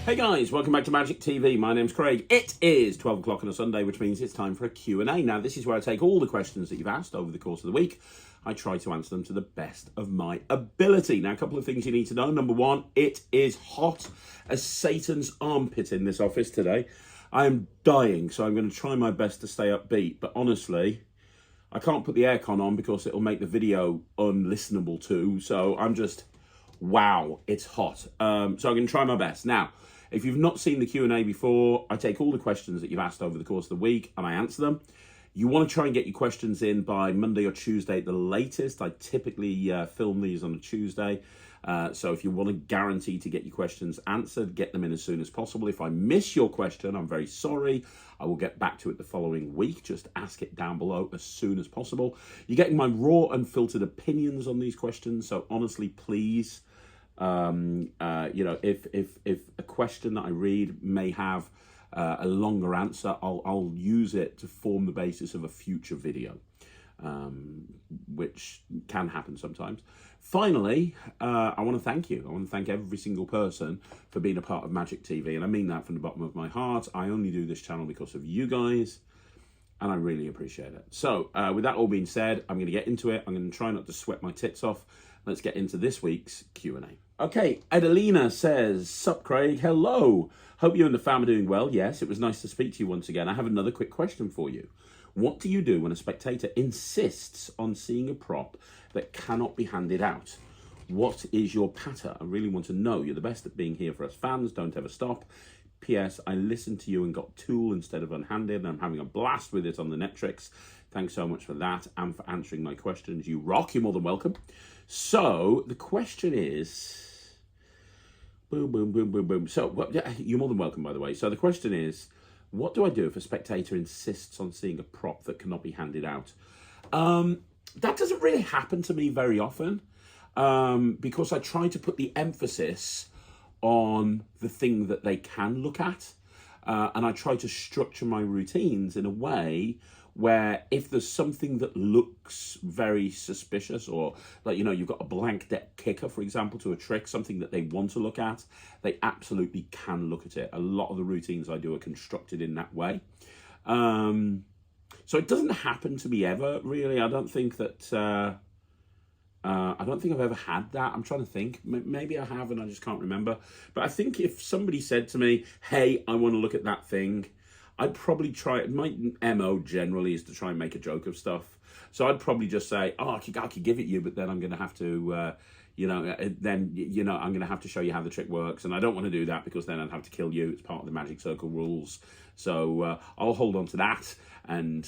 Hey guys, welcome back to Magic TV. My name's Craig. It is 12 o'clock on a Sunday, which means it's time for a Q&A. Now, this is where I take all the questions that you've asked over the course of the week. I try to answer them to the best of my ability. Now, a couple of things you need to know. Number one, it is hot as Satan's armpit in this office today. I am dying, so I'm going to try my best to stay upbeat. But honestly, I can't put the aircon on because it'll make the video unlistenable too. So I'm just, wow, it's hot. So I'm going to try my best. Now, if you've not seen the Q&A before, I take all the questions that you've asked over the course of the week and I answer them. You want to try and get your questions in by Monday or Tuesday at the latest. I typically film these on a Tuesday. So if you want to guarantee to get your questions answered, get them in as soon as possible. If I miss your question, I'm very sorry. I will get back to it the following week. Just ask it down below as soon as possible. You're getting my raw, unfiltered opinions on these questions. So honestly, please, you know, if a question that I read may have a longer answer, I'll use it to form the basis of a future video, which can happen sometimes. Finally, I want to thank you. I want to thank every single person for being a part of Magic TV, and I mean that from the bottom of my heart. I only do this channel because of you guys, and I really appreciate it. So, with that all being said, I'm going to get into it. I'm going to try not to sweat my tits off. Let's get into this week's Q&A. Okay, Adelina says, "Sup, Craig? Hello. Hope you and the fam are doing well. Yes, it was nice to speak to you once again. I have another quick question for you. What do you do when a spectator insists on seeing a prop that cannot be handed out? What is your patter? I really want to know. You're the best at being here for us fans. Don't ever stop. P.S. I listened to you and got tool instead of unhanded, and I'm having a blast with it on the Netrix. Thanks so much for that and for answering my questions. You rock. You're more than welcome." So the question is... Boom, boom, boom, boom, boom. So, well, yeah, you're more than welcome, by the way. So the question is, what do I do if a spectator insists on seeing a prop that cannot be handed out? That doesn't really happen to me very often, because I try to put the emphasis on the thing that they can look at. And I try to structure my routines in a way where if there's something that looks very suspicious, or like, you know, you've got a blank deck kicker, for example, to a trick, something that they want to look at, they absolutely can look at it. A lot of the routines I do are constructed in that way. So it doesn't happen to me ever, really. I don't think that, I don't think I've ever had that. I'm trying to think. Maybe I have and I just can't remember. But I think if somebody said to me, hey, I want to look at that thing, I'd probably try it. My MO generally is to try and make a joke of stuff. So I'd probably just say, oh, I could give it you, but then I'm going to have to, you know, I'm going to have to show you how the trick works. And I don't want to do that because then I'd have to kill you. It's part of the Magic Circle rules. So I'll hold on to that and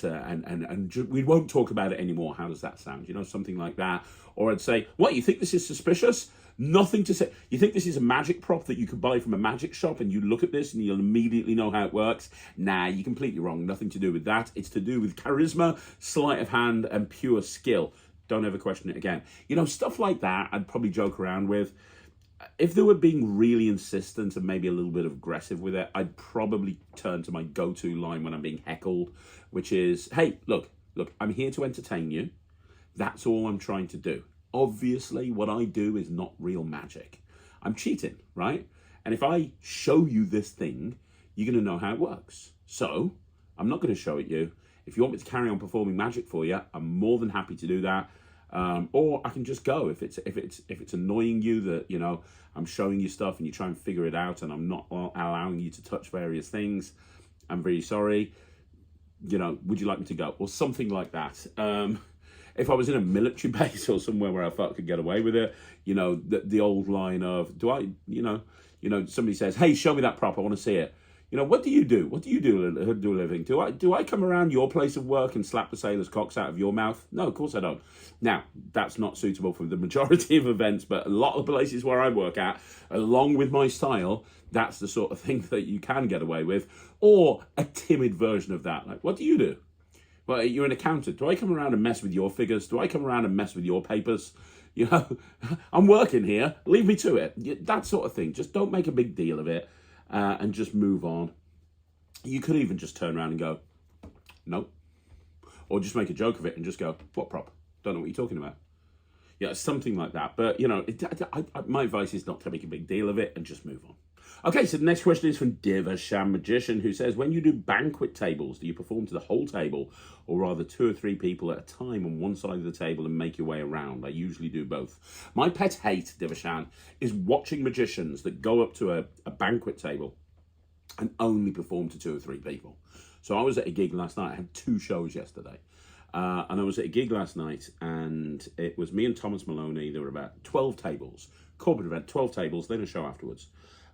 we won't talk about it anymore. How does that sound? You know, something like that. Or I'd say, what, you think this is suspicious? Nothing to say. You think this is a magic prop that you could buy from a magic shop and you look at this and you'll immediately know how it works? Nah, you're completely wrong. Nothing to do with that. It's to do with charisma, sleight of hand, and pure skill. Don't ever question it again. You know, stuff like that I'd probably joke around with. If they were being really insistent and maybe a little bit aggressive with it, I'd probably turn to my go-to line when I'm being heckled, which is, hey, look, I'm here to entertain you. That's all I'm trying to do. Obviously, what I do is not real magic. I'm cheating, right? And if I show you this thing, you're going to know how it works. So I'm not going to show it you. If you want me to carry on performing magic for you, I'm more than happy to do that. Or I can just go if it's annoying you that, you know, I'm showing you stuff and you try and figure it out and I'm not allowing you to touch various things. I'm very sorry. You know, would you like me to go? Or something like that. If I was in a military base or somewhere where I felt I could get away with it, you know, the old line of, you know, somebody says, hey, show me that prop, I want to see it. You know, what do you do? What do you do a living? Do I come around your place of work and slap the sailors' cocks out of your mouth? No, of course I don't. Now, that's not suitable for the majority of events, but a lot of places where I work at, along with my style, that's the sort of thing that you can get away with. Or a timid version of that. Like, what do you do? Well, you're an accountant. Do I come around and mess with your figures? Do I come around and mess with your papers? You know, I'm working here. Leave me to it. That sort of thing. Just don't make a big deal of it and just move on. You could even just turn around and go, no. Or just make a joke of it and just go, what prop? Don't know what you're talking about. Yeah, something like that. But, you know, my advice is not to make a big deal of it and just move on. Okay, so the next question is from Divasham Magician, who says, when you do banquet tables, do you perform to the whole table, or rather 2 or 3 people at a time on one side of the table and make your way around? I usually do both. My pet hate, Divashan, is watching magicians that go up to a banquet table and only perform to 2 or 3 people. So I was at a gig last night. I had 2 shows yesterday. And I was at a gig last night, and it was me and Thomas Maloney. There were about 12 tables. Corporate event, 12 tables, then a show afterwards.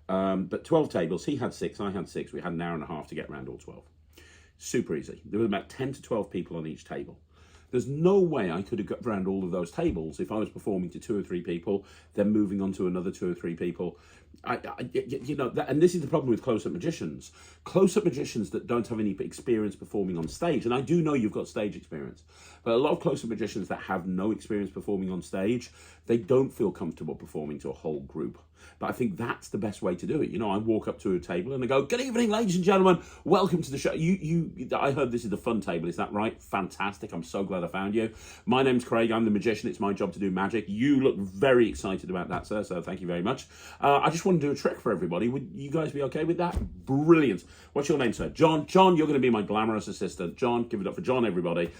But 12 tables, he had 6, I had 6. We had an hour and a half to get around all 12. Super easy. There were about 10 to 12 people on each table. There's no way I could have got around all of those tables if I was performing to 2 or 3 people, then moving on to another 2 or 3 people. And this is the problem with close-up magicians. Close-up magicians that don't have any experience performing on stage, and I do know you've got stage experience, but a lot of close-up magicians that have no experience performing on stage, they don't feel comfortable performing to a whole group. But I think that's the best way to do it. You know, I walk up to a table and I go, good evening, ladies and gentlemen. Welcome to the show. I heard this is the fun table. Is that right? Fantastic. I'm so glad I found you. My name's Craig. I'm the magician. It's my job to do magic. You look very excited about that, sir. So thank you very much. I just want to do a trick for everybody. Would you guys be okay with that? Brilliant. What's your name, sir? John. John, you're going to be my glamorous assistant. John, give it up for John, everybody.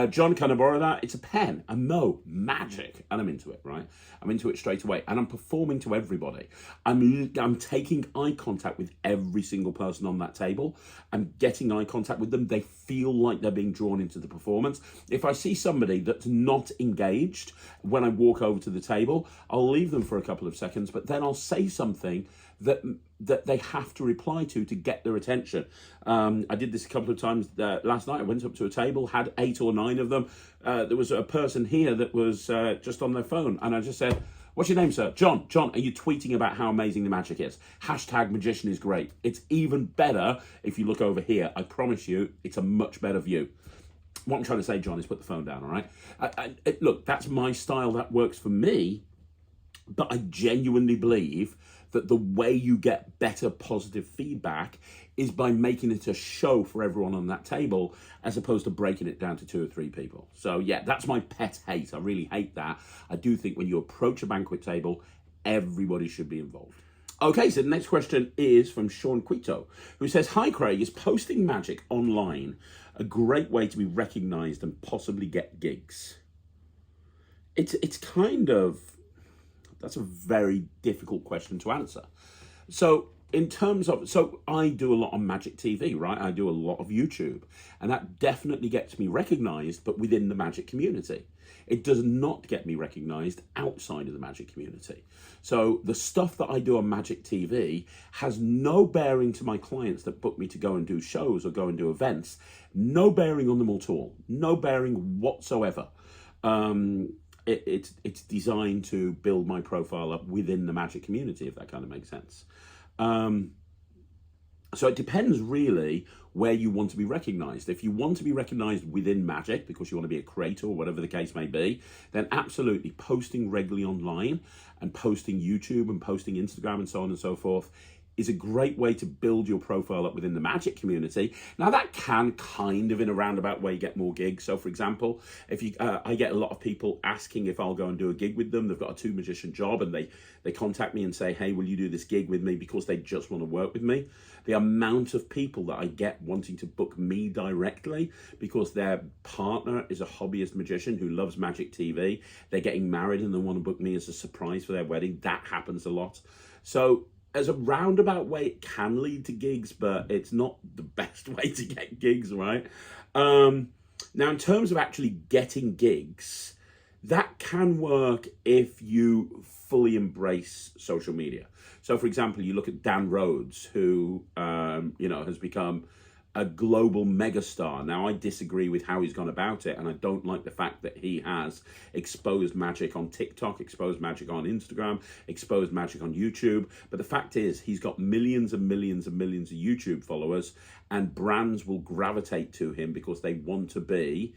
John, can I borrow that? It's a pen. A Mo. Magic. And I'm into it, right? I'm into it straight away. And I'm performing to everybody. I'm taking eye contact with every single person on that table. I'm getting eye contact with them. They feel like they're being drawn into the performance. If I see somebody that's not engaged when I walk over to the table, I'll leave them for a couple of seconds, but then I'll say something that they have to reply to get their attention. I did this a couple of times last night. I went up to a table, had 8 or 9 of them. There was a person here that was just on their phone, and I just said, what's your name, sir? John. John, are you tweeting about how amazing the magic is? Hashtag magician is great. It's even better if you look over here. I promise you, it's a much better view. What I'm trying to say, John, is put the phone down, all right? Look, that's my style. That works for me. But I genuinely believe that the way you get better positive feedback is by making it a show for everyone on that table, as opposed to breaking it down to 2 or 3 people. So yeah, that's my pet hate. I really hate that. I do think when you approach a banquet table, everybody should be involved. Okay, so the next question is from Sean Quito, who says, hi Craig, is posting magic online a great way to be recognized and possibly get gigs? It's kind of, that's a very difficult question to answer. So in terms of, so I do a lot on Magic TV, right? I do a lot of YouTube, and that definitely gets me recognized, but within the magic community. It does not get me recognized outside of the magic community. So the stuff that I do on Magic TV has no bearing to my clients that book me to go and do shows or go and do events. No bearing on them at all. No bearing whatsoever. It's designed to build my profile up within the magic community, if that kind of makes sense. So it depends really where you want to be recognized. If you want to be recognized within magic because you want to be a creator or whatever the case may be, then absolutely posting regularly online and posting YouTube and posting Instagram and so on and so forth is a great way to build your profile up within the magic community. Now that can kind of in a roundabout way get more gigs. So for example, if you, I get a lot of people asking if I'll go and do a gig with them. They've got a 2 magician job and they contact me and say, hey, will you do this gig with me, because they just want to work with me. The amount of people that I get wanting to book me directly because their partner is a hobbyist magician who loves Magic TV. They're getting married and they want to book me as a surprise for their wedding. That happens a lot. So as a roundabout way, it can lead to gigs, but it's not the best way to get gigs, right? Now, in terms of actually getting gigs, that can work if you fully embrace social media. So, for example, you look at Dan Rhodes, who, has become a global megastar. Now, I disagree with how he's gone about it, and I don't like the fact that he has exposed magic on TikTok, exposed magic on Instagram, exposed magic on YouTube. But the fact is, he's got millions and millions and millions of YouTube followers, and brands will gravitate to him because they want to be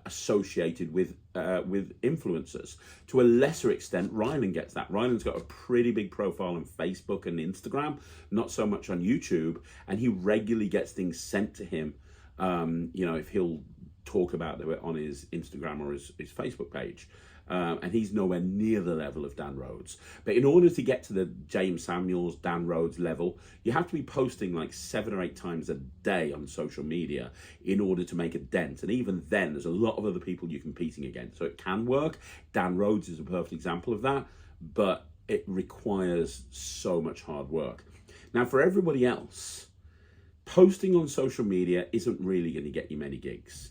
associated with influencers. To a lesser extent, Rylan gets that. Rylan's got a pretty big profile on Facebook and Instagram, not so much on YouTube, and he regularly gets things sent to him, if he'll talk about it on his Instagram or his Facebook page. And he's nowhere near the level of Dan Rhodes. But in order to get to the James Samuels, Dan Rhodes level, you have to be posting like 7 or 8 times a day on social media in order to make a dent. And even then, there's a lot of other people you're competing against. So it can work. Dan Rhodes is a perfect example of that, but it requires so much hard work. Now, for everybody else, posting on social media isn't really going to get you many gigs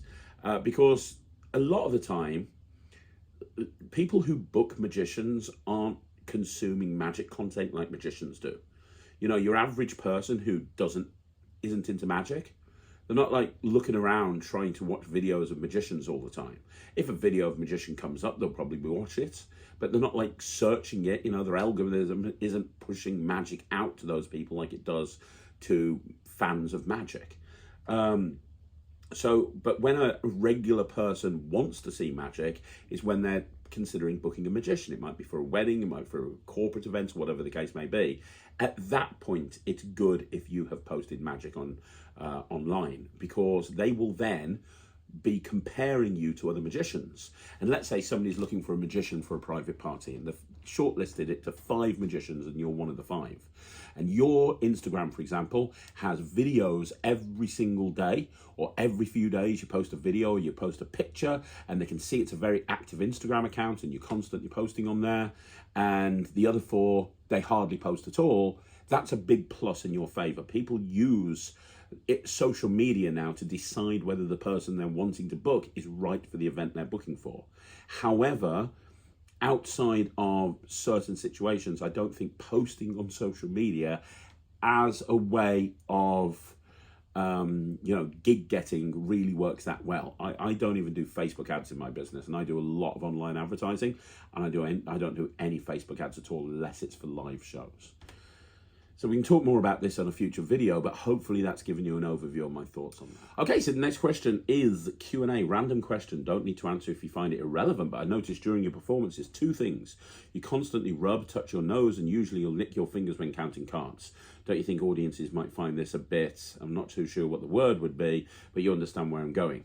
because a lot of the time, people who book magicians aren't consuming magic content like magicians do. You know, your average person who isn't into magic, they're not like looking around trying to watch videos of magicians all the time. If a video of a magician comes up, they'll probably watch it, but they're not like searching it. You know, their algorithm isn't pushing magic out to those people like it does to fans of magic. But when a regular person wants to see magic is when they're considering booking a magician. It might be for a wedding, it might be for a corporate event, whatever the case may be. At that point, it's good if you have posted magic on online, because they will then be comparing you to other magicians. And let's say somebody's looking for a magician for a private party and they've shortlisted it to 5 magicians and you're one of the 5. And your Instagram, for example, has videos every single day, or every few days you post a video or you post a picture, and they can see it's a very active Instagram account and you're constantly posting on there. And the other 4, they hardly post at all. That's a big plus in your favor. People use social media now to decide whether the person they're wanting to book is right for the event they're booking for. However, outside of certain situations, I don't think posting on social media as a way of gig getting really works that well. I don't even do Facebook ads in my business, and I do a lot of online advertising, and I don't do any Facebook ads at all unless it's for live shows. So we can talk more about this on a future video, but hopefully that's given you an overview of my thoughts on that. Okay, so the next question is Q&A, random question. Don't need to answer if you find it irrelevant, but I noticed during your performances 2 things. You constantly rub, touch your nose, and usually you'll lick your fingers when counting cards. Don't you think audiences might find this a bit, I'm not too sure what the word would be, but you understand where I'm going.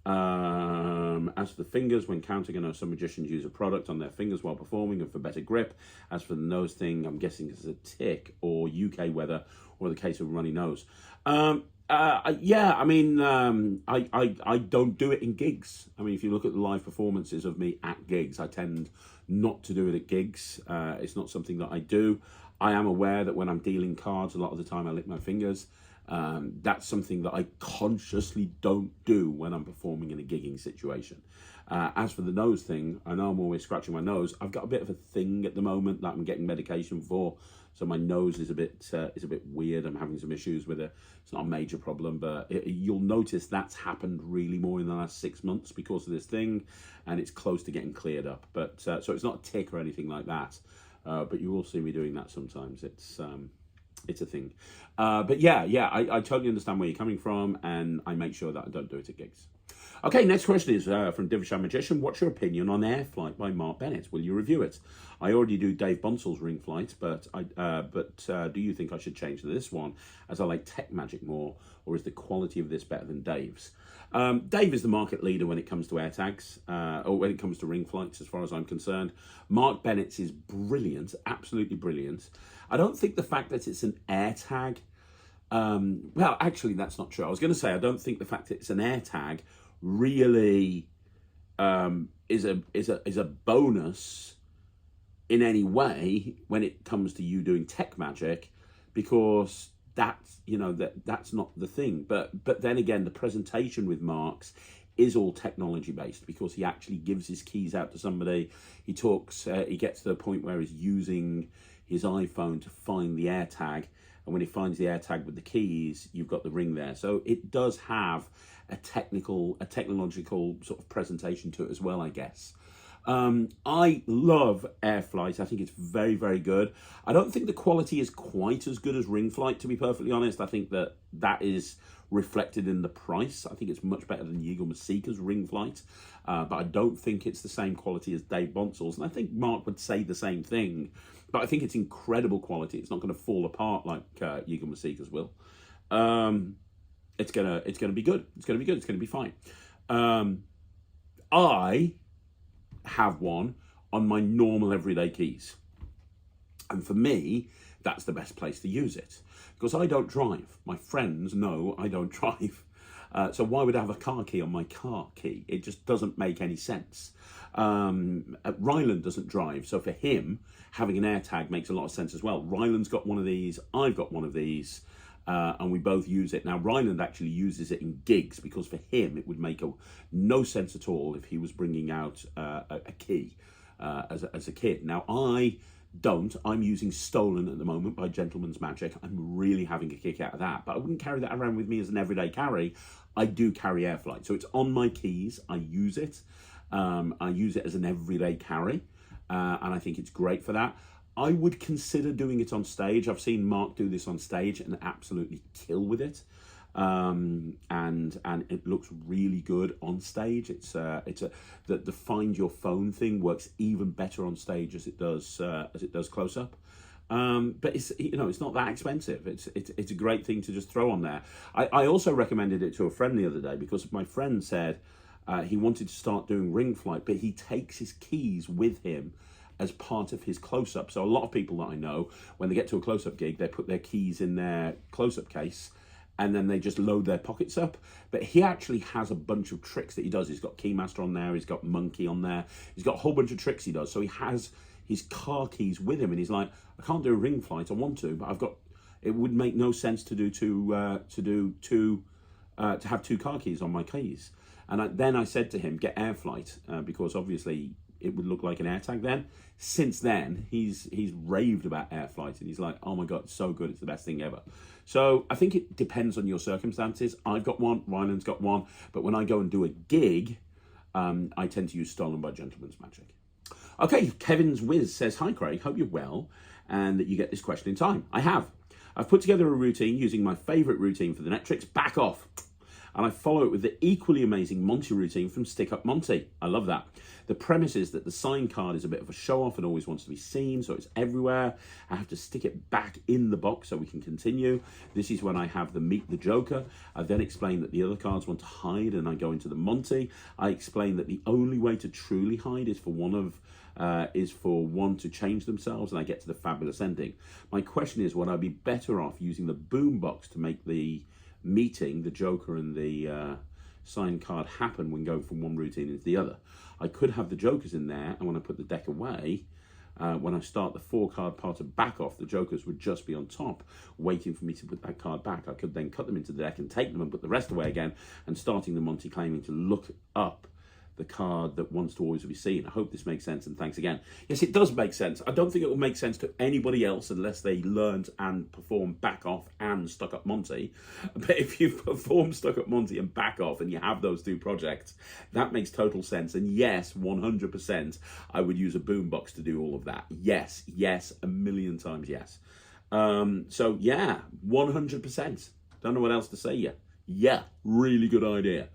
As for the fingers, when counting, I know some magicians use a product on their fingers while performing and for better grip. As for the nose thing, I'm guessing it's a tick or UK weather, or the case of runny nose. Yeah, I mean, I don't do it in gigs. I mean, if you look at the live performances of me at gigs, I tend not to do it at gigs. It's not something that I do. I am aware that when I'm dealing cards, a lot of the time I lick my fingers. That's something that I consciously don't do when I'm performing in a gigging situation. As for the nose thing, I know I'm always scratching my nose. I've got a bit of a thing at the moment that I'm getting medication for, so my nose is a bit weird. I'm having some issues with it. It's not a major problem, but you'll notice that's happened really more in the last 6 months because of this thing, and it's close to getting cleared up. But so it's not a tick or anything like that. But you will see me doing that sometimes. It's a thing. But yeah, I totally understand where you're coming from, and I make sure that I don't do it at gigs. Okay, next question is from Divishan Magician. What's your opinion on Air Flight by Mark Bennett? Will you review it? I already do Dave Bunsel's Ring Flight, but do you think I should change to this one, as I like tech magic more, or is the quality of this better than Dave's? Dave is the market leader when it comes to air tags, or when it comes to ring flights, as far as I'm concerned. Mark Bennett's is brilliant, absolutely brilliant. I don't think the fact that it's an air tag, well, actually, that's not true. I was going to say, I don't think the fact that it's an air tag really is a bonus in any way when it comes to you doing tech magic, because that's, that's not the thing. But then again, the presentation with Mark's is all technology based, because he actually gives his keys out to somebody. He talks, he gets to the point where he's using his iPhone to find the air tag, and when he finds the air tag with the keys, you've got the ring there. So it does have a technological sort of presentation to it as well, I guess. I love Air Flight. I think it's very, very good. I don't think the quality is quite as good as Ring Flight, to be perfectly honest. I think that is reflected in the price. I think it's much better than Yigal Masika's Ring Flight, but I don't think it's the same quality as Dave Bunsel's, and I think Mark would say the same thing. But I think it's incredible quality. It's not going to fall apart like Yigal Masika's will. It's gonna be good. It's gonna be good. It's gonna be fine. I have one on my normal everyday keys. And for me, that's the best place to use it, because I don't drive. My friends know I don't drive. So why would I have a car key on my car key? It just doesn't make any sense. Ryland doesn't drive, so for him, having an AirTag makes a lot of sense as well. Ryland's got one of these, I've got one of these, and we both use it. Now, Ryland actually uses it in gigs, because for him, it would make no sense at all if he was bringing out a key as a kid. Now, I don't. I'm using Stolen at the moment by Gentleman's Magic. I'm really having a kick out of that, but I wouldn't carry that around with me as an everyday carry. I do carry AirFlight, so it's on my keys. I use it. I use it as an everyday carry, and I think it's great for that. I would consider doing it on stage. I've seen Mark do this on stage and absolutely kill with it. And it looks really good on stage. The find your phone thing works even better on stage as it does close up. But it's not that expensive. It's a great thing to just throw on there. I also recommended it to a friend the other day, because my friend said he wanted to start doing ring flight, but he takes his keys with him as part of his close-up. So a lot of people that I know, when they get to a close-up gig, they put their keys in their close-up case, and then they just load their pockets up. But he actually has a bunch of tricks that he does. He's got Keymaster on there, he's got Monkey on there, he's got a whole bunch of tricks he does. So he has his car keys with him, and he's like, I can't do a ring flight, I want to, but it would make no sense to have two car keys on my keys. And then I said to him, get AirFlight, because obviously it would look like an AirTag then. Since then, he's raved about AirFlight, and he's like, oh my God, it's so good, it's the best thing ever. So I think it depends on your circumstances. I've got one, Ryland's got one, but when I go and do a gig, I tend to use Stolen by Gentleman's Magic. Okay, Kevin's Wiz says, hi Craig, hope you're well and that you get this question in time. I have. I've put together a routine using my favourite routine for the Netrix, Back Off. And I follow it with the equally amazing Monte routine from Stick Up Monte. I love that. The premise is that the sign card is a bit of a show-off and always wants to be seen, so it's everywhere. I have to stick it back in the box so we can continue. This is when I have the Meet the Joker. I then explain that the other cards want to hide, and I go into the Monte. I explain that the only way to truly hide is for one to change themselves, and I get to the fabulous ending. My question is, would I be better off using the BoomBox to make the meeting, the Joker and the sign card happen when going from one routine into the other? I could have the Jokers in there, and when I put the deck away, when I start the 4-card part of Back Off, the Jokers would just be on top, waiting for me to put that card back. I could then cut them into the deck and take them and put the rest away again, and starting the Monte claiming to look up the card that wants to always be seen. I hope this makes sense, and thanks again. Yes, it does make sense. I don't think it will make sense to anybody else unless they learned and performed Back Off and Stuck Up Monte. But if you perform Stuck Up Monte and Back Off and you have those two projects, that makes total sense. And yes, 100%, I would use a BoomBox to do all of that. Yes, a million times yes. So yeah, 100%. Don't know what else to say yet. Yeah, really good idea.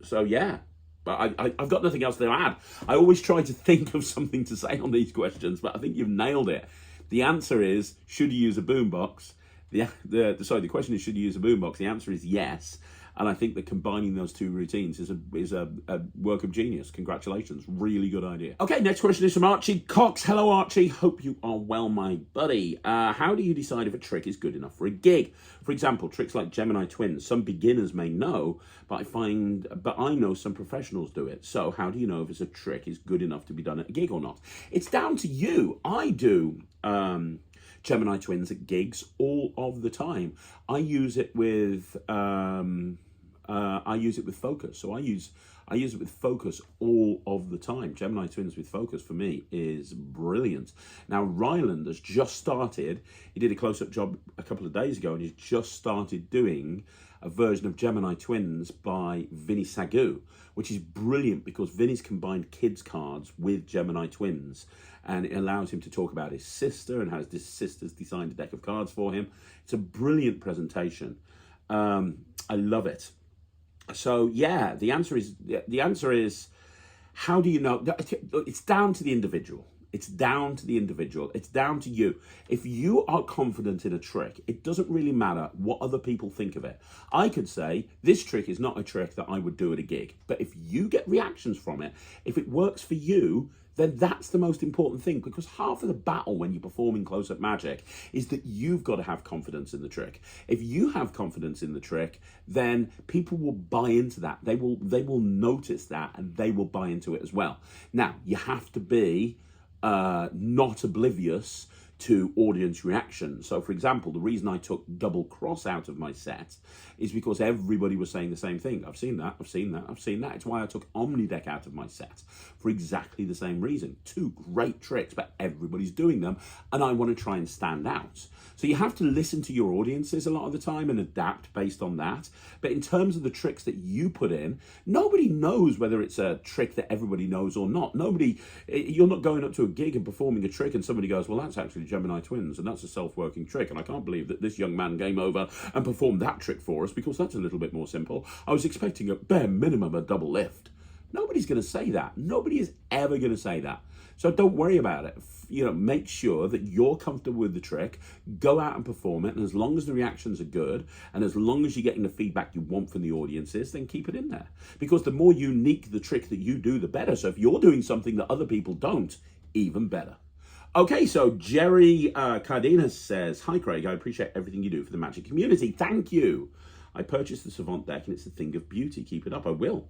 So yeah, but I've got nothing else to add. I always try to think of something to say on these questions, but I think you've nailed it. The answer is, should you use a BoomBox? The question is, should you use a BoomBox? The answer is yes. And I think that combining those two routines is a work of genius. Congratulations, really good idea. Okay, next question is from Archie Cox. Hello, Archie. Hope you are well, my buddy. How do you decide if a trick is good enough for a gig? For example, tricks like Gemini twins. Some beginners may know, but I know some professionals do it. So how do you know if a trick is good enough to be done at a gig or not? It's down to you. I do Gemini twins at gigs all of the time. I use it with focus. So I use it with focus all of the time. Gemini twins with focus for me is brilliant. Now Ryland has just started. He did a close-up job a couple of days ago, and he's just started doing a version of Gemini twins by Vinny Sagu, which is brilliant because Vinny's combined kids cards with Gemini twins, and it allows him to talk about his sister and how his sister's designed a deck of cards for him. It's a brilliant presentation. I love it. So yeah, the answer is how do you know? It's down to the individual. It's down to the individual. It's down to you. If you are confident in a trick, it doesn't really matter what other people think of it. I could say, this trick is not a trick that I would do at a gig. But if you get reactions from it, if it works for you, then that's the most important thing, because half of the battle when you're performing close-up magic is that you've got to have confidence in the trick. If you have confidence in the trick, then people will buy into that. They will notice that, and they will buy into it as well. Now, you have to be not oblivious to audience reaction. So, for example, the reason I took double cross out of my set is because everybody was saying the same thing. I've seen that, I've seen that, I've seen that. It's why I took Omnideck out of my set, for exactly the same reason. Two great tricks, but everybody's doing them, and I want to try and stand out. So you have to listen to your audiences a lot of the time and adapt based on that. But in terms of the tricks that you put in, nobody knows whether it's a trick that everybody knows or not. You're not going up to a gig and performing a trick and somebody goes, well, that's actually Gemini twins, and that's a self-working trick, and I can't believe that this young man came over and performed that trick for us because that's a little bit more simple. I was expecting at bare minimum a double lift. Nobody's going to say that. Nobody is ever going to say that. So don't worry about it. Make sure that you're comfortable with the trick, go out and perform it, and as long as the reactions are good, and as long as you're getting the feedback you want from the audiences, then keep it in there. Because the more unique the trick that you do, the better. So if you're doing something that other people don't, even better. Okay, so Jerry Cardenas says, hi Craig, I appreciate everything you do for the Magic community. Thank you. I purchased the Savant deck and it's a thing of beauty. Keep it up. I will.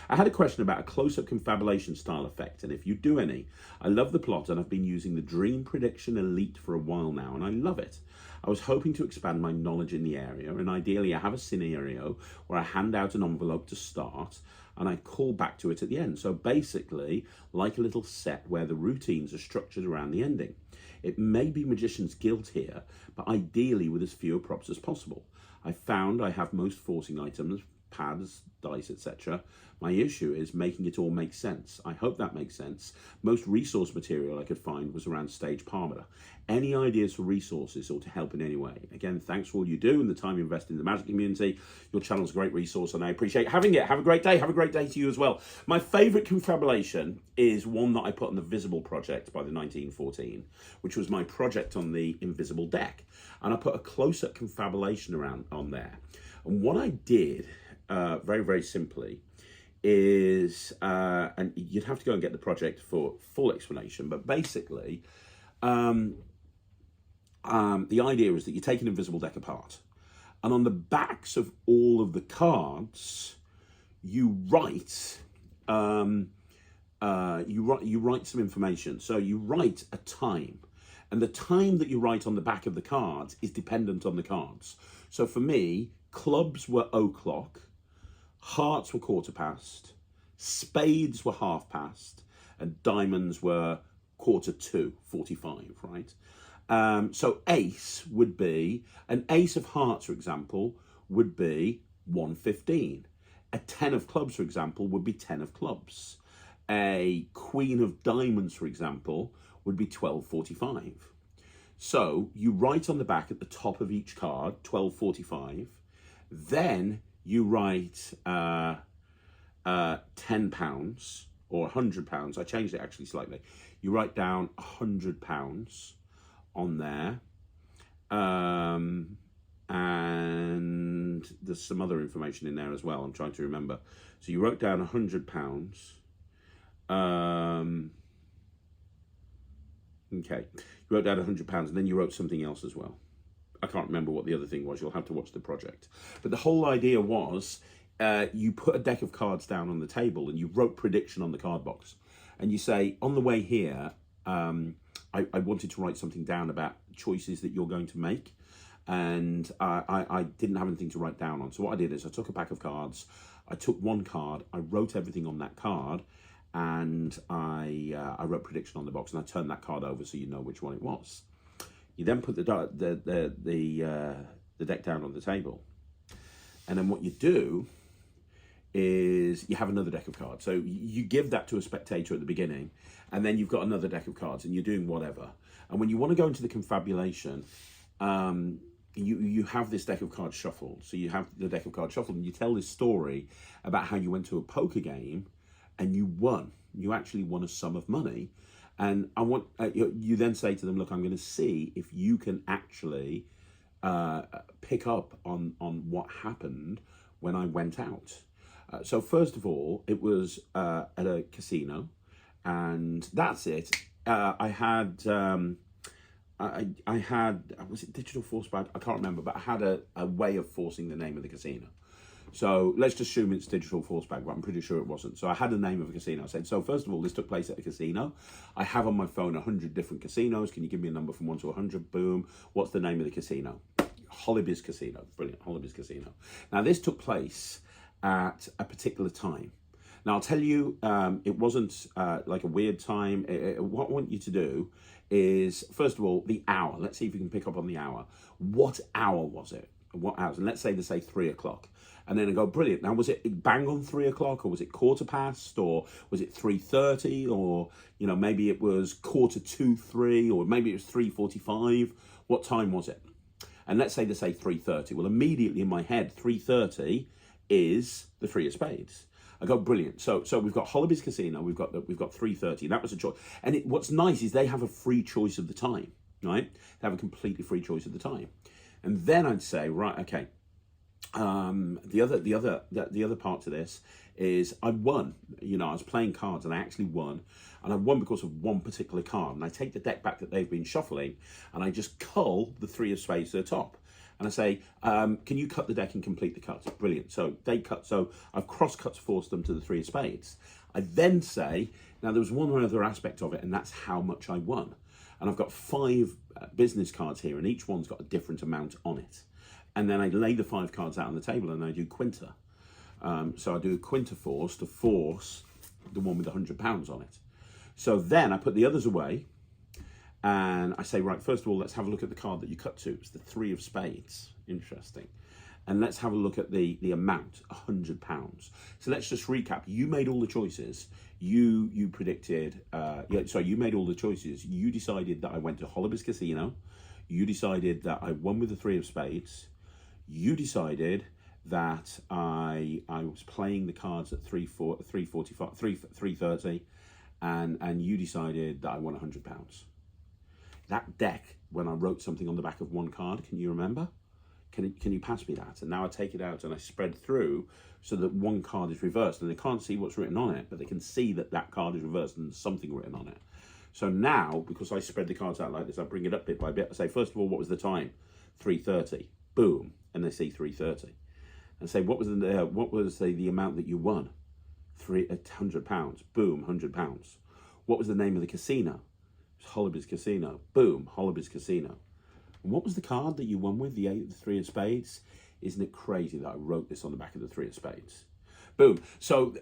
I had a question about a close-up confabulation style effect, and if you do any. I love the plot, and I've been using the Dream Prediction Elite for a while now, and I love it. I was hoping to expand my knowledge in the area, and ideally I have a scenario where I hand out an envelope to start, and I call back to it at the end. So basically, like a little set where the routines are structured around the ending. It may be Magician's Guild here, but ideally with as fewer props as possible. I found I have most forcing items, pads, dice, etc. My issue is making it all make sense. I hope that makes sense. Most resource material I could find was around stage parameter. Any ideas for resources or to help in any way? Again, thanks for all you do and the time you invest in the Magic community. Your channel's a great resource and I appreciate having it. Have a great day. Have a great day to you as well. My favorite confabulation is one that I put on the Visible project by the 1914, which was my project on the Invisible deck. And I put a close-up confabulation on there. And what I did, very, very simply, is, and you'd have to go and get the project for full explanation, but basically, the idea is that you take an invisible deck apart, and on the backs of all of the cards, you write some information. So you write a time, and the time that you write on the back of the cards is dependent on the cards. So for me, clubs were o'clock, hearts were quarter past, spades were half past, and diamonds were quarter to 45, right? So ace would be, an ace of hearts, for example, would be 1:15. A 10 of clubs, for example, would be 10 of clubs. A queen of diamonds, for example, would be 12:45. So you write on the back at the top of each card, 12:45. Then you write £10 or £100. I changed it actually slightly. You write down £100 on there. And there's some other information in there as well. I'm trying to remember. So you wrote down £100. Okay, you wrote down £100 and then you wrote something else as well. I can't remember what the other thing was. You'll have to watch the project. But the whole idea was you put a deck of cards down on the table and you wrote prediction on the card box. And you say, on the way here, I wanted to write something down about choices that you're going to make. And I didn't have anything to write down on. So what I did is I took a pack of cards. I took one card. I wrote everything on that card. And I wrote prediction on the box. And I turned that card over so you know which one it was. You then put the deck down on the table. And then what you do is you have another deck of cards. So you give that to a spectator at the beginning, and then you've got another deck of cards, and you're doing whatever. And when you want to go into the confabulation, you have this deck of cards shuffled. So you have the deck of cards shuffled, and you tell this story about how you went to a poker game, and you won. You actually won a sum of money. And I want you then say to them, look, I'm going to see if you can actually pick up on what happened when I went out. So first of all, it was at a casino, and that's it. I had was it Digital Force Badge? I can't remember, but I had a way of forcing the name of the casino. So let's just assume it's Digital Force Bag, but I'm pretty sure it wasn't. So I had the name of a casino. I said, so first of all, this took place at a casino. I have on my phone 100 different casinos. Can you give me a number from 1 to 100? Boom. What's the name of the casino? Hollyby's Casino. Brilliant. Hollyby's Casino. Now, this took place at a particular time. Now, I'll tell you, it wasn't like a weird time. What I want you to do is, first of all, the hour. Let's see if you can pick up on the hour. What hour was it? What hours? And let's say 3 o'clock. And then I go, brilliant. Now, was it bang on 3 o'clock, or was it quarter past, or was it 3:30, or, you know, maybe it was 2:45, or maybe it was 3:45. What time was it? And let's say 3:30. Well, immediately in my head, 3:30 is the 3 of spades. I go, brilliant. So we've got Hollyby's Casino. We've got 3:30. That was a choice. And what's nice is they have a free choice of the time, right? They have a completely free choice of the time. And then I'd say, right, okay. The other part to this is I won. You know, I was playing cards and I actually won, and I won because of one particular card. And I take the deck back that they've been shuffling, and I just cull the 3 of spades to the top, and I say, can you cut the deck and complete the cuts? Brilliant. So they cut. So I've cross cuts forced them to the 3 of spades. I then say, now there was one other aspect of it, and that's how much I won. And I've got 5 business cards here, and each one's got a different amount on it. And then I lay the 5 cards out on the table, and I do quinter. So I do a quinter force to force the one with £100 on it. So then I put the others away, and I say, right, first of all, let's have a look at the card that you cut to. It's the 3 of spades. Interesting. And let's have a look at the amount, £100. So let's just recap. You made all the choices. You predicted, you made all the choices. You decided that I went to Hollyby's Casino. You decided that I won with the 3 of spades. You decided that I was playing the cards at 3:30, and you decided that I won £100. That deck, when I wrote something on the back of one card, can you remember? Can you pass me that? And now I take it out and I spread through so that one card is reversed, and they can't see what's written on it, but they can see that that card is reversed and there's something written on it. So now, because I spread the cards out like this, I bring it up bit by bit. I say, first of all, what was the time? 3:30. Boom, and they see 3:30. And say, what was the amount that you won? £100. Boom, £100. What was the name of the casino? It was Hollyby's Casino. Boom, Hollyby's Casino. And what was the card that you won with? The 3 of spades. Isn't it crazy that I wrote this on the back of the 3 of spades? Boom. So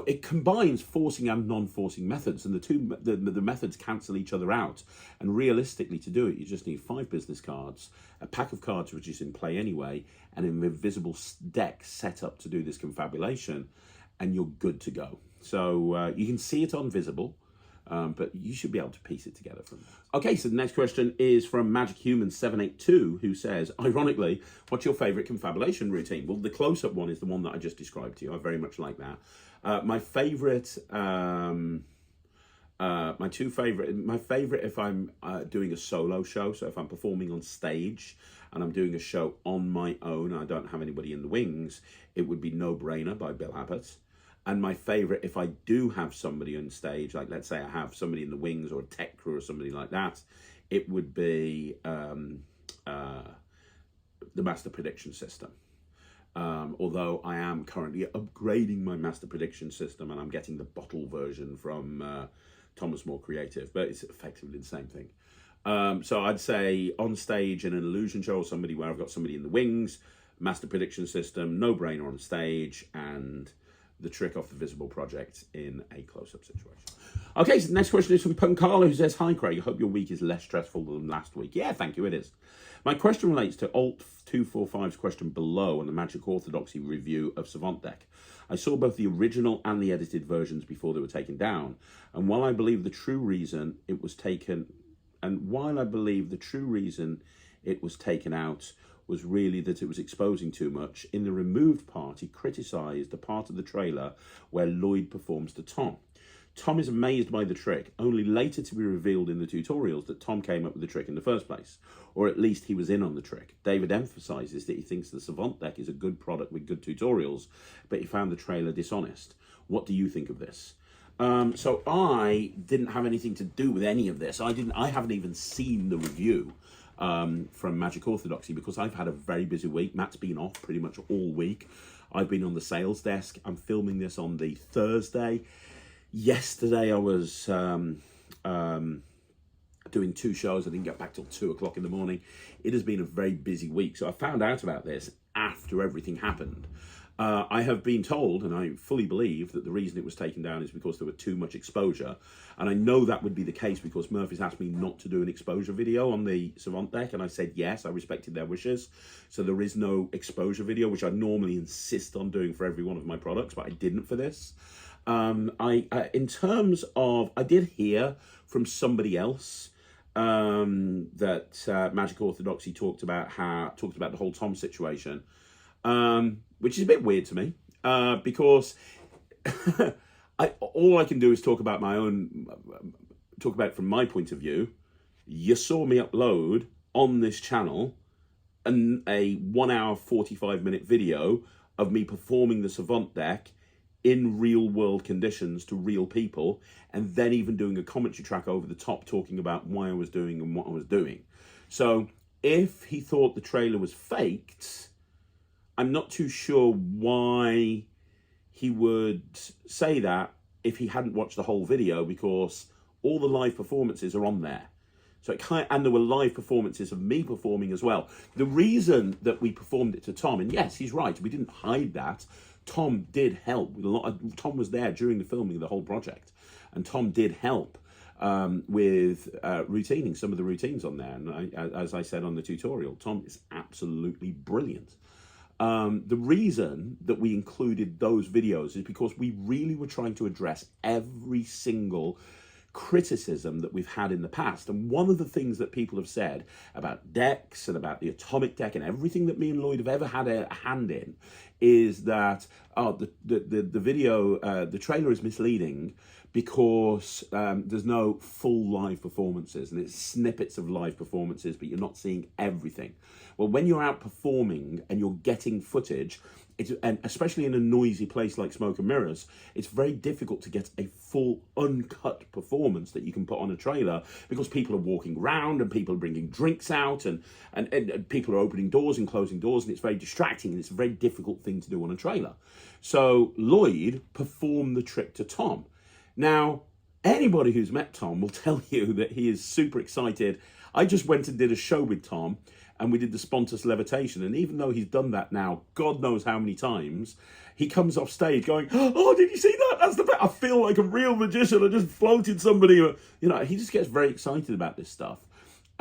it combines forcing and non-forcing methods, and the methods cancel each other out. And realistically, to do it, you just need 5 business cards, a pack of cards which is in play anyway, and an invisible deck set up to do this confabulation, and you're good to go. So you can see it on Visible, but you should be able to piece it together from that. Okay, so the next question is from Magic Human 782, who says, ironically, what's your favourite confabulation routine? Well, the close-up one is the one that I just described to you. I very much like that. My favourite, my favourite if I'm doing a solo show, so if I'm performing on stage and I'm doing a show on my own, I don't have anybody in the wings, it would be No Brainer by Bill Abbott. And my favourite, if I do have somebody on stage, like let's say I have somebody in the wings or a tech crew or somebody like that, it would be the Master Prediction System. Although I am currently upgrading my Master Prediction System, and I'm getting the bottle version from Thomas More Creative, but it's effectively the same thing. So I'd say on stage in an illusion show or somebody where I've got somebody in the wings, Master Prediction System, No Brainer on stage, and the trick off the Visible project in a close-up situation. Okay, so the next question is from Punkala, who says, hi Craig, I hope your week is less stressful than last week. Yeah, thank you, it is. My question relates to Alt245's question below on the Magic Orthodoxy review of Savant Deck. I saw both the original and the edited versions before they were taken down, and while I believe the true reason it was taken out was really that it was exposing too much, in the removed part, he criticised the part of the trailer where Lloyd performs to Tom. Tom is amazed by the trick, only later to be revealed in the tutorials that Tom came up with the trick in the first place, or at least he was in on the trick. David emphasizes that he thinks the Savant deck is a good product with good tutorials, but he found the trailer dishonest. What do you think of this? So I didn't have anything to do with any of this. I haven't even seen the review from Magic Orthodoxy because I've had a very busy week. Matt's been off pretty much all week. I've been on the sales desk. I'm filming this on the Thursday. Yesterday I was doing 2 shows. I didn't get back till 2 o'clock in the morning. It has been a very busy week. So I found out about this after everything happened. I have been told, and I fully believe, that the reason it was taken down is because there were too much exposure. And I know that would be the case because Murphy's asked me not to do an exposure video on the Savant deck. And I said yes, I respected their wishes. So there is no exposure video, which I normally insist on doing for every one of my products, but I didn't for this. In terms of, I did hear from somebody else that Magic Orthodoxy talked about the whole Tom situation. Which is a bit weird to me, because all I can do is talk about it from my point of view. You saw me upload on this channel a 1 hour, 45-minute video of me performing the Savant deck in real world conditions to real people, and then even doing a commentary track over the top talking about why I was doing and what I was doing. So if he thought the trailer was faked, I'm not too sure why he would say that if he hadn't watched the whole video, because all the live performances are on there. So and there were live performances of me performing as well. The reason that we performed it to Tom, and yes, he's right, we didn't hide that. Tom did help with a lot. Tom was there during the filming of the whole project, and Tom did help with routining some of the routines on there. And as I said on the tutorial, Tom is absolutely brilliant. The reason that we included those videos is because we really were trying to address every single criticism that we've had in the past. And one of the things that people have said about decks and about the Atomic deck and everything that me and Lloyd have ever had a hand in is that the trailer is misleading because there's no full live performances, and it's snippets of live performances, but you're not seeing everything. Well, when you're out performing and you're getting footage, and especially in a noisy place like Smoke and Mirrors, it's very difficult to get a full uncut performance that you can put on a trailer, because people are walking around and people are bringing drinks out and people are opening doors and closing doors, and it's very distracting, and it's a very difficult thing to do on a trailer. So Lloyd performed the trick to Tom. Now, anybody who's met Tom will tell you that he is super excited. I just went and did a show with Tom, and we did the Spontus Levitation. And even though he's done that now, God knows how many times, he comes off stage going, "Oh, did you see that? That's the best. I feel like a real magician. I just floated somebody." You know, he just gets very excited about this stuff.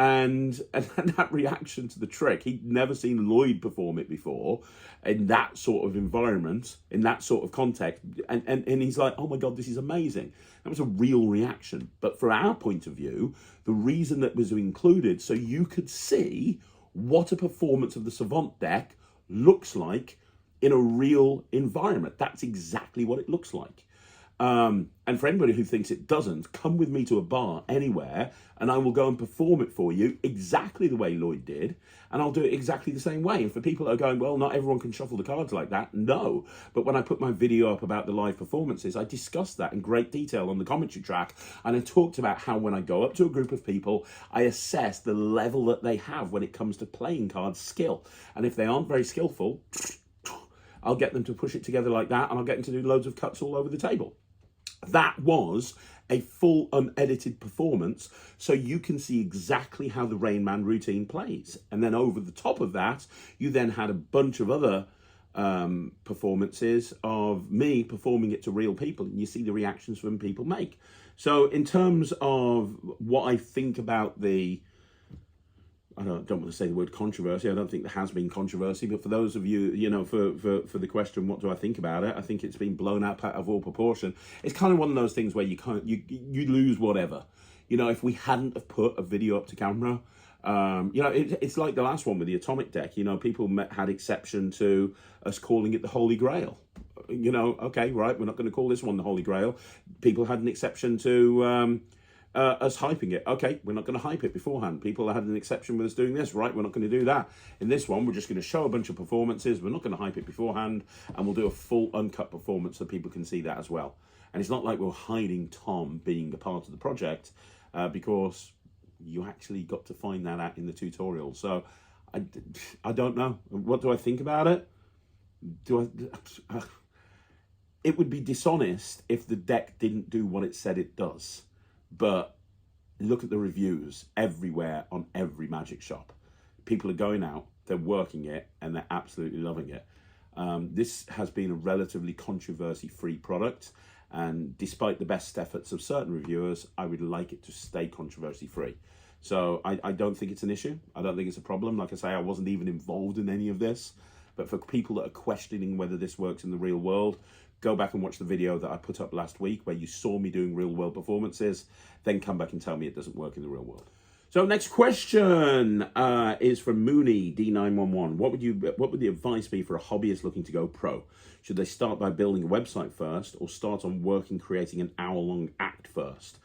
And that reaction to the trick, he'd never seen Lloyd perform it before in that sort of environment, in that sort of context. And he's like, "Oh my God, this is amazing." That was a real reaction. But from our point of view, the reason that was included, so you could see what a performance of the Savant deck looks like in a real environment. That's exactly what it looks like. And for anybody who thinks it doesn't, come with me to a bar anywhere and I will go and perform it for you exactly the way Lloyd did, and I'll do it exactly the same way. And for people that are going, "Well, not everyone can shuffle the cards like that," no. But when I put my video up about the live performances, I discussed that in great detail on the commentary track, and I talked about how when I go up to a group of people, I assess the level that they have when it comes to playing cards skill. And if they aren't very skillful, I'll get them to push it together like that, and I'll get them to do loads of cuts all over the table. That was a full unedited performance, so you can see exactly how the Rain Man routine plays. And then over the top of that, you then had a bunch of other performances of me performing it to real people, and you see the reactions from people make. So in terms of what I think about the, I don't want to say the word controversy. I don't think there has been controversy, but for those of you, you know, for the question, what do I think about it? I think it's been blown out of all proportion. It's kind of one of those things where you lose whatever. You know, if we hadn't have put a video up to camera, you know, it's like the last one with the Atomic deck. You know, people had exception to us calling it the Holy Grail. you know, okay, right, we're not going to call this one the Holy Grail. People had an exception to us hyping it. Okay, we're not going to hype it beforehand. People had an exception with us doing this, right? We're not going to do that. In this one, we're just going to show a bunch of performances. We're not going to hype it beforehand, and we'll do a full uncut performance so people can see that as well. And it's not like we're hiding Tom being a part of the project, because you actually got to find that out in the tutorial. So I don't know. What do I think about it? It would be dishonest if the deck didn't do what it said it does. But look at the reviews everywhere on every Magic shop. People are going out, they're working it, and they're absolutely loving it. This has been a relatively controversy-free product, and despite the best efforts of certain reviewers, I would like it to stay controversy-free. So I don't think it's an issue. I don't think it's a problem. Like I say, I wasn't even involved in any of this. But for people that are questioning whether this works in the real world, go back and watch the video that I put up last week where you saw me doing real world performances, then come back and tell me it doesn't work in the real world. So next question is from Mooney D911. What would the advice be for a hobbyist looking to go pro? Should they start by building a website first, or start on creating an hour-long act first?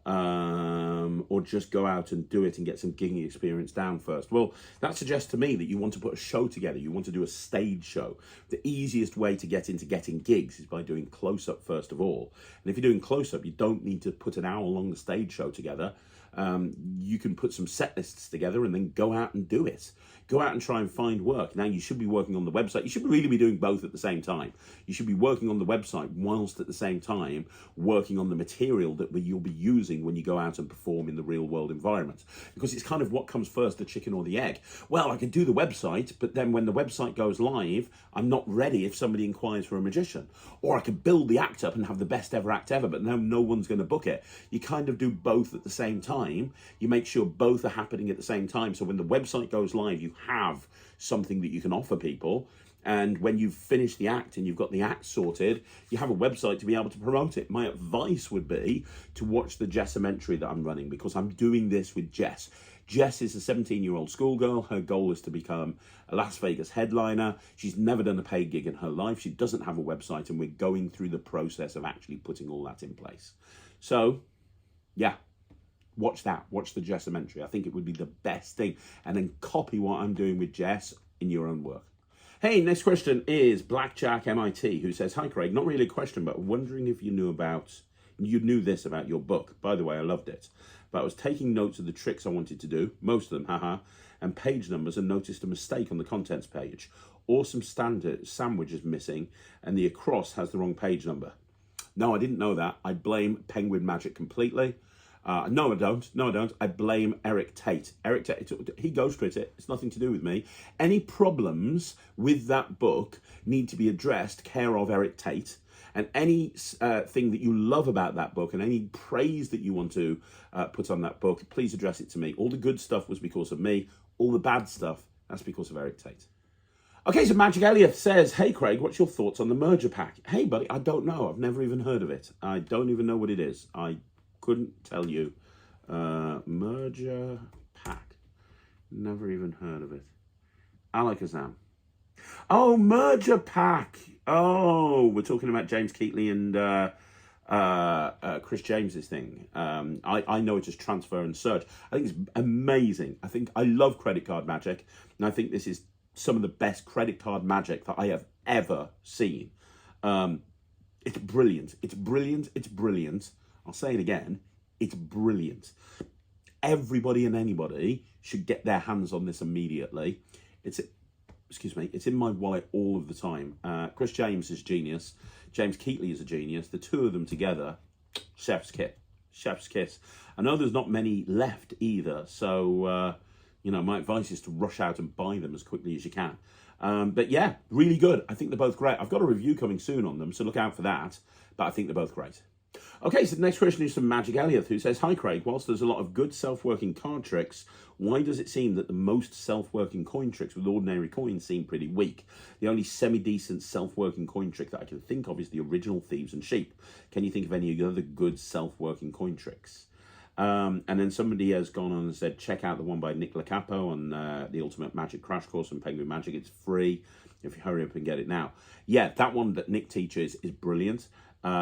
Or just go out and do it and get some gigging experience down first? Well, that suggests to me that you want to put a show together. You want to do a stage show. The easiest way to get into getting gigs is by doing close-up first of all. And if you're doing close-up, you don't need to put an hour-long stage show together. You can put some set lists together and then go out and do it. Go out and try and find work. Now, you should be working on the website. You should really be doing both at the same time. You should be working on the website whilst at the same time working on the material that you'll be using when you go out and perform in the real world environment. Because it's kind of what comes first, the chicken or the egg. Well, I can do the website, but then when the website goes live, I'm not ready if somebody inquires for a magician. Or I could build the act up and have the best ever act ever, but now no one's going to book it. You kind of do both at the same time. You make sure both are happening at the same time. So when the website goes live, you have something that you can offer people. And when you've finished the act and you've got the act sorted, you have a website to be able to promote it. My advice would be to watch the Jessomentary that I'm running, because I'm doing this with Jess. Jess is a 17-year-old schoolgirl. Her goal is to become a Las Vegas headliner. She's never done a paid gig in her life. She doesn't have a website, and we're going through the process of actually putting all that in place. So, yeah. Watch that. Watch the Jessomentary. I think it would be the best thing. And then copy what I'm doing with Jess in your own work. Hey, next question is Blackjack MIT, who says, "Hi Craig, not really a question, but wondering if you knew this about your book. By the way, I loved it. But I was taking notes of the tricks I wanted to do, most of them, haha, and page numbers, and noticed a mistake on the contents page. Awesome standard sandwich is missing, and the across has the wrong page number." No, I didn't know that. I blame Penguin Magic completely. No, I don't. I blame Eric Tate. Eric Tate, he ghostwrote it. It's nothing to do with me. Any problems with that book need to be addressed care of Eric Tate. And any thing that you love about that book and any praise that you want to put on that book, please address it to me. All the good stuff was because of me. All the bad stuff, that's because of Eric Tate. Okay, so Magic Elliot says, "Hey Craig, what's your thoughts on the merger pack?" Hey buddy, I don't know. I've never even heard of it. I don't even know what it is. I couldn't tell you. Merger pack. Never even heard of it. Alakazam. Oh, merger pack. Oh, we're talking about James Keatley and Chris James's thing. I know it as Transfer and Search. I think it's amazing. I love credit card magic, and I think this is some of the best credit card magic that I have ever seen. It's brilliant. It's brilliant. It's brilliant. I'll say it again. It's brilliant. Everybody and anybody should get their hands on this immediately. It's in my wallet all of the time. Chris James is genius. James Keatley is a genius. The two of them together, chef's kiss. I know there's not many left either, so my advice is to rush out and buy them as quickly as you can. But yeah, really good. I think they're both great. I've got a review coming soon on them, so look out for that. But I think they're both great. Okay, so the next question is from Magic Elliot, who says, "Hi Craig, whilst there's a lot of good self-working card tricks, why does it seem that the most self-working coin tricks with ordinary coins seem pretty weak? The only semi-decent self-working coin trick that I can think of is the original Thieves and Sheep. Can you think of any other good self-working coin tricks?" And then somebody has gone on and said, check out the one by Nick Lacapo on the Ultimate Magic Crash Course on Penguin Magic. It's free if you hurry up and get it now. Yeah, that one that Nick teaches is brilliant.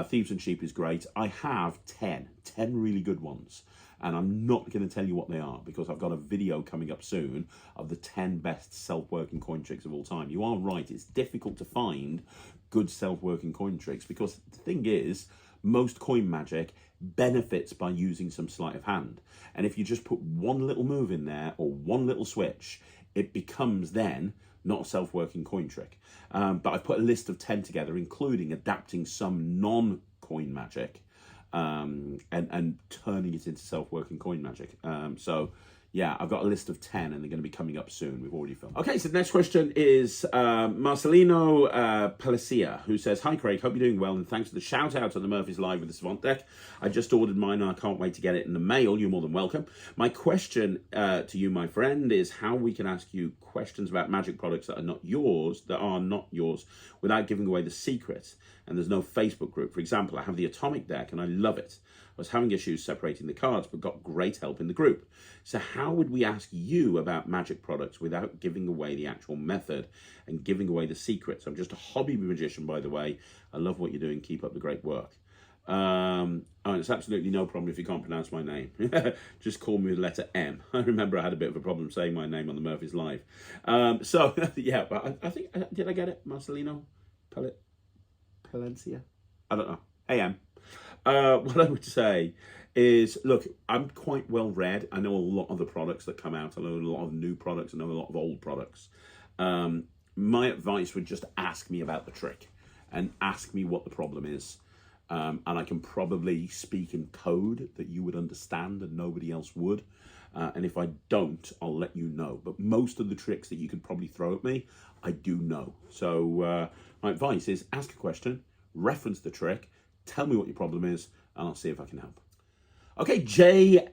Thieves and Sheep is great. I have 10 really good ones. And I'm not going to tell you what they are because I've got a video coming up soon of the 10 best self-working coin tricks of all time. You are right, it's difficult to find good self-working coin tricks because the thing is, most coin magic benefits by using some sleight of hand. And if you just put one little move in there or one little switch, it becomes then not a self-working coin trick. But I've put a list of 10 together, including adapting some non-coin magic and turning it into self-working coin magic. So yeah, I've got a list of 10 and they're going to be coming up soon. We've already filmed. Okay, so the next question is Marcelino Palicia, who says, hi Craig, hope you're doing well and thanks for the shout out on the Murphy's Live with the Savant deck. I just ordered mine and I can't wait to get it in the mail. You're more than welcome. My question to you, my friend, is how we can ask you questions about magic products that are not yours, without giving away the secret. And there's no Facebook group. For example, I have the Atomic deck and I love it. I was having issues separating the cards, but got great help in the group. So how would we ask you about magic products without giving away the actual method and giving away the secrets? I'm just a hobby magician, by the way. I love what you're doing. Keep up the great work. It's absolutely no problem if you can't pronounce my name. Just call me with the letter M. I remember I had a bit of a problem saying my name on the Murphy's Live. So, yeah, but I think, did I get it? Marcelino Palencia? I don't know. AM. What I would say is, look, I'm quite well read. I know a lot of the products that come out. I know a lot of new products. I know a lot of old products. My advice would just ask me about the trick and ask me what the problem is. And I can probably speak in code that you would understand and nobody else would. And if I don't, I'll let you know. But most of the tricks that you could probably throw at me, I do know. So my advice is ask a question, reference the trick, tell me what your problem is, and I'll see if I can help. Okay, Bay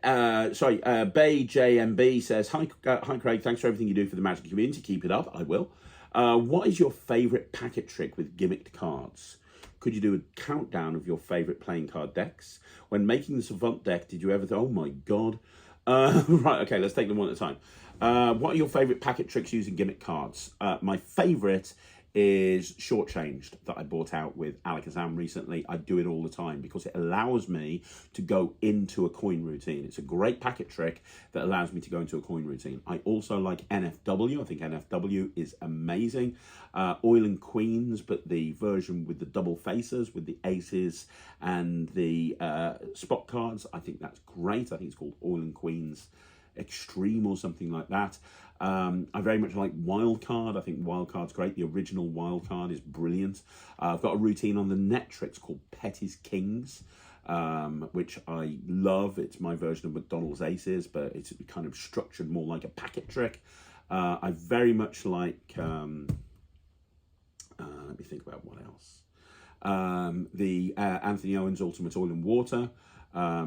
JMB says, hi Craig, thanks for everything you do for the magic community. Keep it up, I will. What is your favourite packet trick with gimmicked cards? Could you do a countdown of your favourite playing card decks? When making the Savant deck, did you ever oh my god. Right, okay, let's take them one at a time. What are your favourite packet tricks using gimmick cards? My favourite is Shortchanged that I bought out with Alakazam recently. I do it all the time because it allows me to go into a coin routine. It's a great packet trick that allows me to go into a coin routine. I also like NFW. I think NFW is amazing. Oil and Queens, but the version with the double faces, with the aces and the spot cards. I think that's great. I think it's called Oil and Queens Extreme or something like that. I very much like Wildcard. I think Wildcard's great. The original Wildcard is brilliant. I've got a routine on the Netrix called Petty's Kings, which I love. It's my version of McDonald's Aces, but it's kind of structured more like a packet trick. I very much like, let me think about what else. The Anthony Owens Ultimate Oil and Water,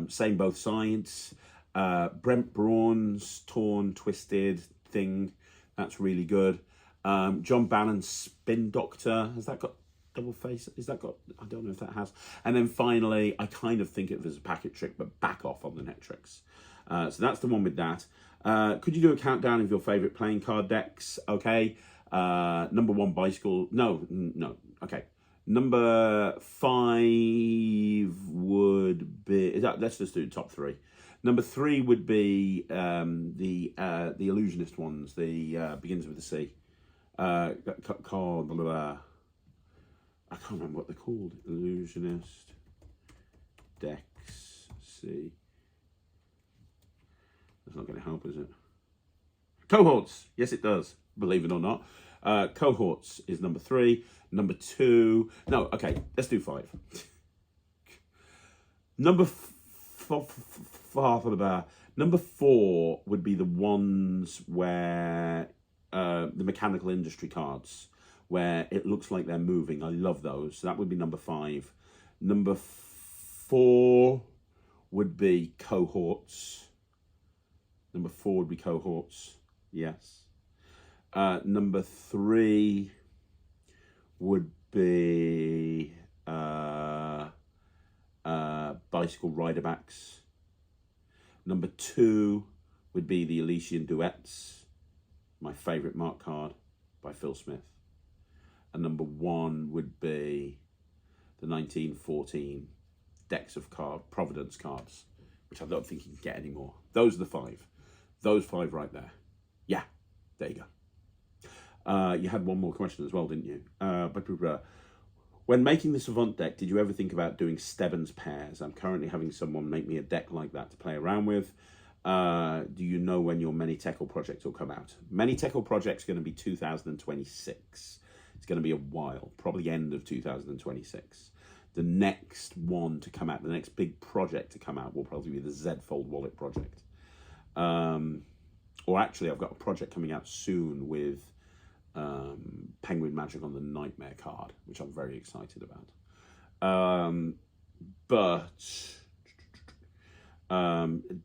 same both sides. Brent Braun's Torn, Twisted thing, that's really good. John Bannon's Spin Doctor, has that got double face? Is that got, I don't know if that has. And then finally, I kind of think of it as a packet trick, but back off on the Netrix. So that's the one with that. Could you do a countdown of your favourite playing card decks? Okay. Number 1, Bicycle. No. Okay. Number 5 would be, let's just do top 3. Number 3 would be the illusionist ones, the begins with a C. Called, I can't remember what they're called. Illusionist decks C. That's not going to help, is it? Cohorts. Yes, it does. Believe it or not. Cohorts is number 3. Number 2. No, okay. Let's do 5. Number 4 would be the ones where the mechanical industry cards, where it looks like they're moving. I love those. So that would be number 5. Number 4 would be Cohorts. Number 4 would be Cohorts. Yes. Number 3 would be Bicycle Riderbacks. Number 2 would be the Elysian Duets, my favourite mark card by Phil Smith. And number 1 would be the 1914 decks of Providence cards, which I don't think you can get anymore. Those are the 5. Those 5 right there. Yeah, there you go. You had one more question as well, didn't you? When making the Savant deck, did you ever think about doing Stebbins pairs? I'm currently having someone make me a deck like that to play around with. Do you know when your Many Tekel project will come out? Many Tekel project's going to be 2026. It's going to be a while, probably end of 2026. The next one to come out, the next big project to come out will probably be the Z-Fold wallet project. Or actually, I've got a project coming out soon with Penguin Magic on the Nightmare card, which I'm very excited about.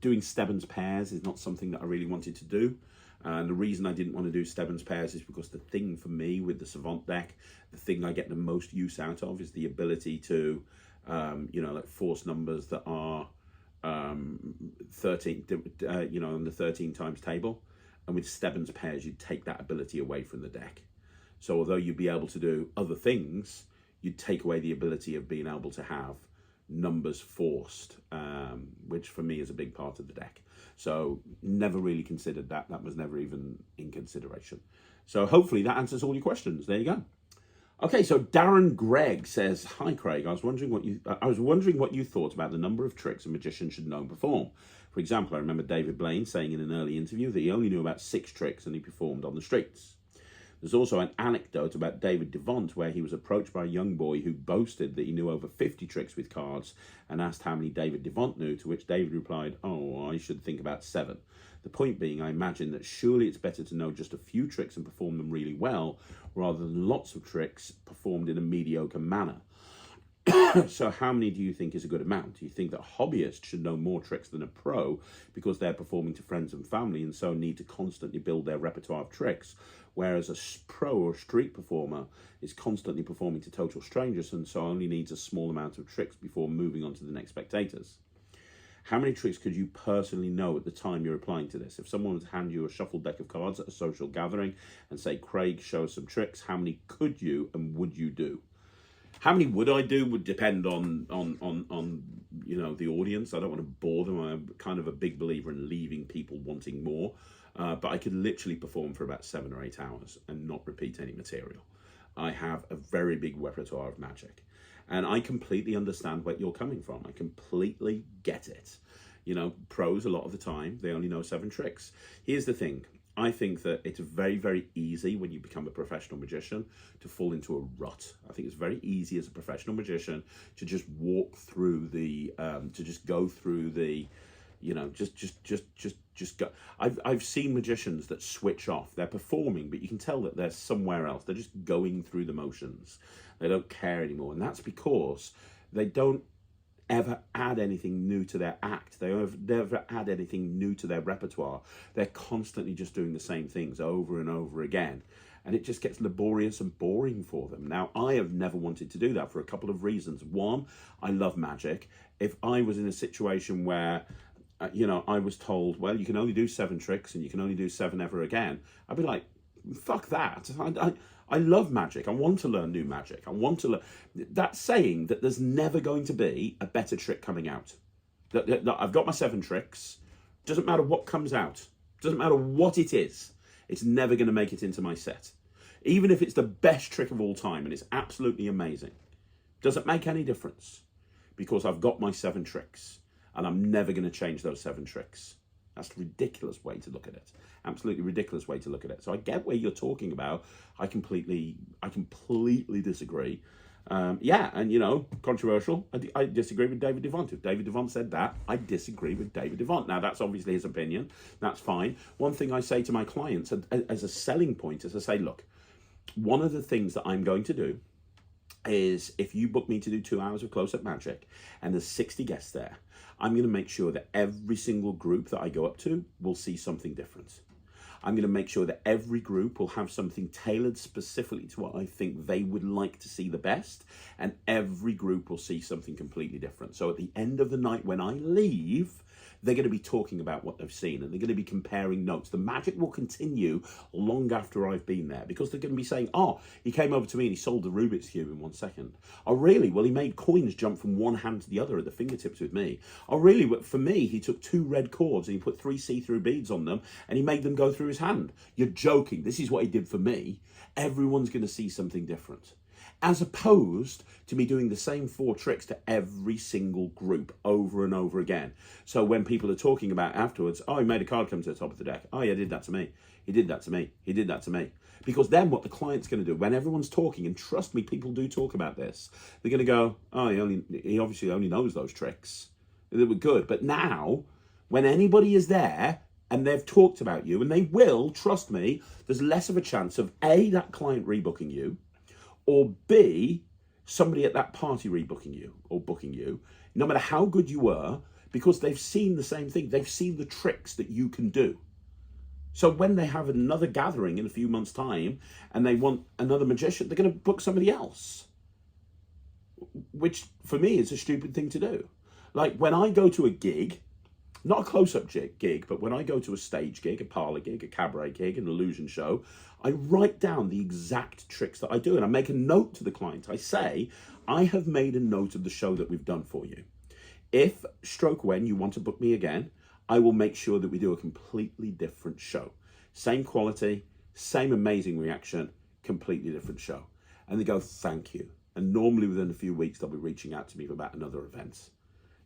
Doing Stebbins pairs is not something that I really wanted to do. And the reason I didn't want to do Stebbins pairs is because the thing for me with the Savant deck, the thing I get the most use out of is the ability to, like force numbers that are 13, on the 13 times table. And with Stebbins pairs, you'd take that ability away from the deck. So although you'd be able to do other things, you'd take away the ability of being able to have numbers forced, which for me is a big part of the deck. So never really considered that. That was never even in consideration. So hopefully that answers all your questions. There you go. Okay, so Darren Gregg says, "Hi Craig, I was wondering what you thought about the number of tricks a magician should know and perform. For example, I remember David Blaine saying in an early interview that he only knew about 6 tricks and he performed on the streets. There's also an anecdote about David Devont where he was approached by a young boy who boasted that he knew over 50 tricks with cards and asked how many David Devont knew, to which David replied, 'Oh, I should think about 7. The point being, I imagine that surely it's better to know just a few tricks and perform them really well, rather than lots of tricks performed in a mediocre manner. So how many do you think is a good amount? Do you think that a hobbyist should know more tricks than a pro because they're performing to friends and family and so need to constantly build their repertoire of tricks, whereas a pro or street performer is constantly performing to total strangers and so only needs a small amount of tricks before moving on to the next spectators? How many tricks could you personally know at the time you're applying to this? If someone would hand you a shuffled deck of cards at a social gathering and say, 'Craig, show us some tricks,' how many could you and would you do?" How many would I do would depend on the audience. I don't want to bore them. I'm kind of a big believer in leaving people wanting more. But I could literally perform for about 7 or 8 hours and not repeat any material. I have a very big repertoire of magic. And I completely understand where you're coming from. I completely get it. Pros, a lot of the time, they only know 7 tricks. Here's the thing. I think that it's very, very easy when you become a professional magician to fall into a rut. I think it's very easy as a professional magician to just walk through to just go through just go. I've seen magicians that switch off. They're performing, but you can tell that they're somewhere else. They're just going through the motions. They don't care anymore. And that's because they don't ever add anything new to their act. They never add anything new to their repertoire. They're constantly just doing the same things over and over again. And it just gets laborious and boring for them. Now, I have never wanted to do that for a couple of reasons. One, I love magic. If I was in a situation where, I was told, well, you can only do 7 tricks and you can only do 7 ever again, I'd be like, fuck that. I love magic. I want to learn new magic. I want to learn. That's saying that there's never going to be a better trick coming out. That I've got my 7 tricks. Doesn't matter what comes out. Doesn't matter what it is. It's never going to make it into my set. Even if it's the best trick of all time and it's absolutely amazing. Doesn't make any difference. Because I've got my 7 tricks. And I'm never going to change those 7 tricks. That's a ridiculous way to look at it. Absolutely ridiculous way to look at it. So I get where you're talking about. I completely disagree. Controversial. I disagree with David Devont. If David Devont said that, I disagree with David Devont. Now, that's obviously his opinion. That's fine. One thing I say to my clients as a selling point is I say, look, one of the things that I'm going to do is if you book me to do 2 hours of close-up magic and there's 60 guests there, I'm going to make sure that every single group that I go up to will see something different. I'm going to make sure that every group will have something tailored specifically to what I think they would like to see the best, and every group will see something completely different. So at the end of the night when I leave, they're going to be talking about what they've seen, and they're going to be comparing notes. The magic will continue long after I've been there, because they're going to be saying, oh, he came over to me and he solved the Rubik's Cube in 1 second. Oh, really? Well, he made coins jump from one hand to the other at the fingertips with me. Oh, really? Well, for me, he took 2 red cords and he put 3 see-through beads on them and he made them go through his hand. You're joking. This is what he did for me. Everyone's going to see something different. As opposed to me doing the same 4 tricks to every single group over and over again. So when people are talking about afterwards, oh, he made a card come to the top of the deck. Oh, yeah, he did that to me. He did that to me. He did that to me. Because then what the client's going to do, when everyone's talking, and trust me, people do talk about this, they're going to go, oh, he obviously only knows those tricks. They were good. But now, when anybody is there and they've talked about you, and they will, trust me, there's less of a chance of A, that client rebooking you, or B, somebody at that party rebooking you or booking you, no matter how good you were, because they've seen the same thing. They've seen the tricks that you can do. So when they have another gathering in a few months' time and they want another magician, they're going to book somebody else, which for me is a stupid thing to do. Like when I go to a gig, not a close-up gig, but when I go to a stage gig, a parlor gig, a cabaret gig, an illusion show, I write down the exact tricks that I do, and I make a note to the client. I say, I have made a note of the show that we've done for you. If, stroke when, you want to book me again, I will make sure that we do a completely different show. Same quality, same amazing reaction, completely different show. And they go, thank you. And normally within a few weeks, they'll be reaching out to me about another event.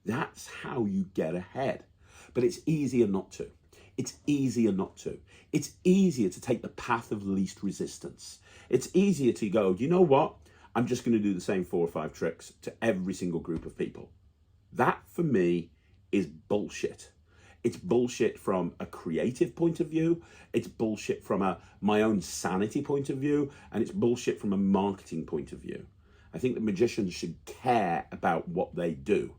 That's how you get ahead. But it's easier not to. It's easier not to. It's easier to take the path of least resistance. It's easier to go, you know what? I'm just going to do the same 4 or 5 tricks to every single group of people. That, for me, is bullshit. It's bullshit from a creative point of view. It's bullshit from my own sanity point of view. And it's bullshit from a marketing point of view. I think that magicians should care about what they do.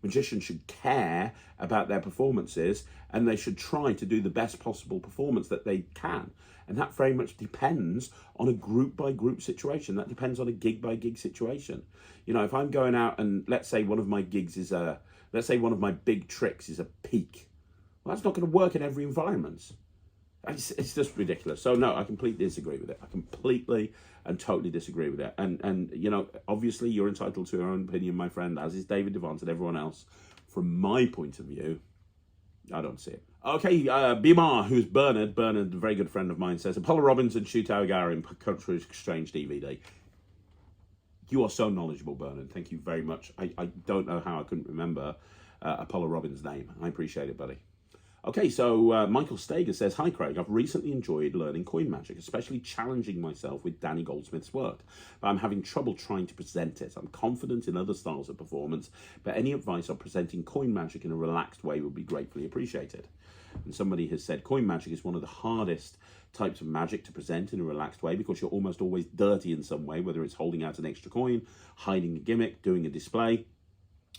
Magicians should care about their performances, and they should try to do the best possible performance that they can. And that very much depends on a group by group situation. That depends on a gig by gig situation. You know, if I'm going out and let's say one of my gigs is let's say one of my big tricks is a peak. Well, that's not going to work in every environment. It's just ridiculous. So no, I completely disagree with it. I completely and totally disagree with it. And you know, obviously you're entitled to your own opinion, my friend, as is David Devant and everyone else. From my point of view, I don't see it. Okay, Bimar, who's Bernard, a very good friend of mine, says, Apollo Robbins and Shootout Gary in Country Exchange DVD. You are so knowledgeable, Bernard. Thank you very much. I don't know how I couldn't remember Apollo Robbins' name. I appreciate it, buddy. Okay, so Michael Steger says, Hi Craig, I've recently enjoyed learning coin magic, especially challenging myself with Danny Goldsmith's work, but I'm having trouble trying to present it. I'm confident in other styles of performance, but any advice on presenting coin magic in a relaxed way would be gratefully appreciated. And somebody has said, coin magic is one of the hardest types of magic to present in a relaxed way because you're almost always dirty in some way, whether it's holding out an extra coin, hiding a gimmick, doing a display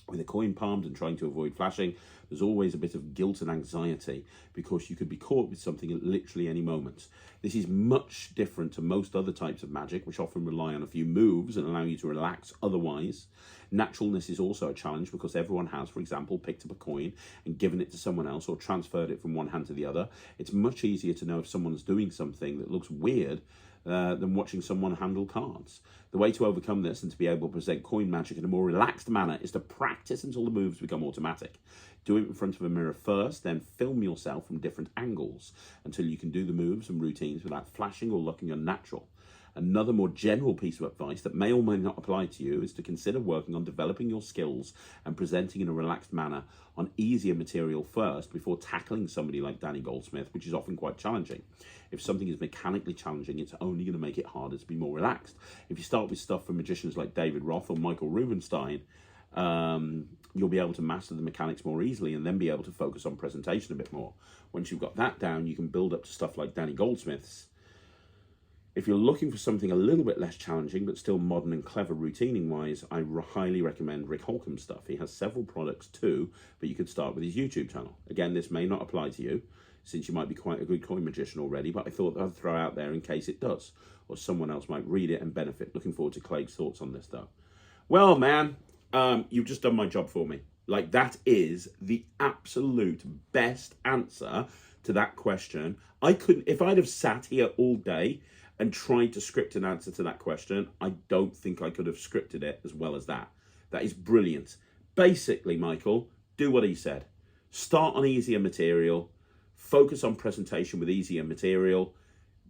with a coin palmed and trying to avoid flashing. There's always a bit of guilt and anxiety because you could be caught with something at literally any moment. This is much different to most other types of magic, which often rely on a few moves and allow you to relax otherwise. Naturalness is also a challenge because everyone has, for example, picked up a coin and given it to someone else or transferred it from one hand to the other. It's much easier to know if someone's doing something that looks weird than watching someone handle cards. The way to overcome this and to be able to present coin magic in a more relaxed manner is to practice until the moves become automatic. Do it in front of a mirror first, then film yourself from different angles until you can do the moves and routines without flashing or looking unnatural. Another more general piece of advice that may or may not apply to you is to consider working on developing your skills and presenting in a relaxed manner on easier material first before tackling somebody like Danny Goldsmith, which is often quite challenging. If something is mechanically challenging, it's only going to make it harder to be more relaxed. If you start with stuff from magicians like David Roth or Michael Rubenstein, you'll be able to master the mechanics more easily and then be able to focus on presentation a bit more. Once you've got that down, you can build up to stuff like Danny Goldsmith's. If you're looking for something a little bit less challenging, but still modern and clever routining-wise, I highly recommend Rick Holcomb's stuff. He has several products too, but you could start with his YouTube channel. Again, this may not apply to you, since you might be quite a good coin magician already, but I thought I'd throw out there in case it does, or someone else might read it and benefit. Looking forward to Craig's thoughts on this, though. Well, man, you've just done my job for me. Like, that is the absolute best answer to that question. I couldn't, if I'd have sat here all day and tried to script an answer to that question, I don't think I could have scripted it as well as that. That is brilliant. Basically, Michael, do what he said. Start on easier material, focus on presentation with easier material.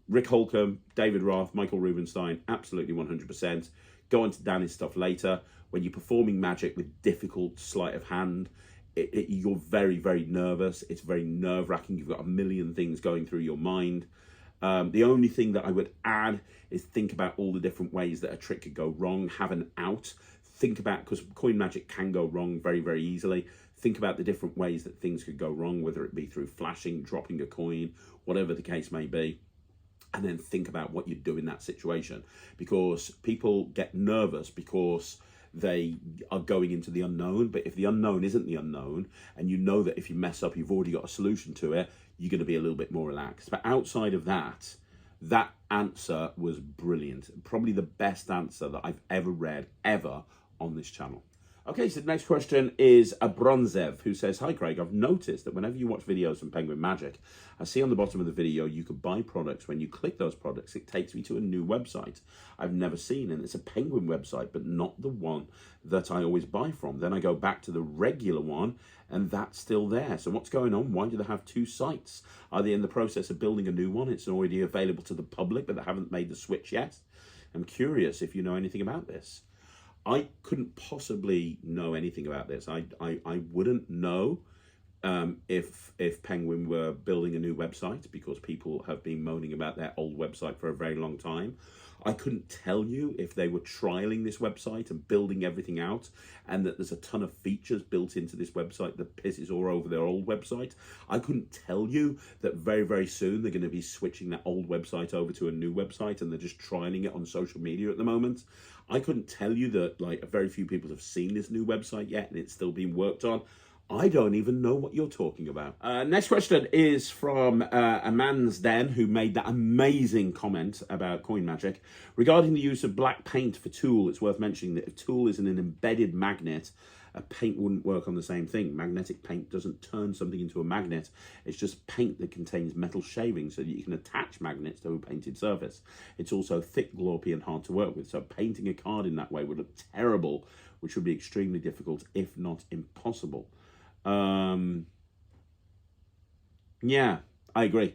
Rick Holcomb, David Roth, Michael Rubenstein, absolutely 100%. Go on to Danny's stuff later. When you're performing magic with difficult sleight of hand, you're very, very nervous. It's very nerve-wracking. You've got a million things going through your mind. The only thing that I would add is think about all the different ways that a trick could go wrong. Have an out. Think about, because coin magic can go wrong very, very easily. Think about the different ways that things could go wrong, whether it be through flashing, dropping a coin, whatever the case may be. And then think about what you do in that situation, because people get nervous because they are going into the unknown. But if the unknown isn't the unknown, and you know that if you mess up, you've already got a solution to it, you're going to be a little bit more relaxed. But outside of that, that answer was brilliant. Probably the best answer that I've ever read, ever, on this channel. Okay, so the next question is a Bronzev, who says, "Hi Craig, I've noticed that whenever you watch videos from Penguin Magic, I see on the bottom of the video you could buy products. When you click those products, it takes me to a new website I've never seen, and it's a Penguin website, but not the one that I always buy from. Then I go back to the regular one, and that's still there. So what's going on? Why do they have two sites? Are they in the process of building a new one? It's already available to the public, but they haven't made the switch yet. I'm curious if you know anything about this." I couldn't possibly know anything about this. I wouldn't know if Penguin were building a new website, because people have been moaning about their old website for a very long time. I couldn't tell you if they were trialing this website and building everything out, and that there's a ton of features built into this website that pisses all over their old website. I couldn't tell you that very, very soon they're going to be switching that old website over to a new website, and they're just trialing it on social media at the moment. I couldn't tell you that, like, very few people have seen this new website yet and it's still being worked on. I don't even know what you're talking about. Next question is from a man's den, who made that amazing comment about coin magic. "Regarding the use of black paint for tool, it's worth mentioning that if tool is in an embedded magnet, a paint wouldn't work on the same thing. Magnetic paint doesn't turn something into a magnet. It's just paint that contains metal shavings so that you can attach magnets to a painted surface. It's also thick, gloppy, and hard to work with. So painting a card in that way would look terrible, which would be extremely difficult, if not impossible." Yeah, I agree.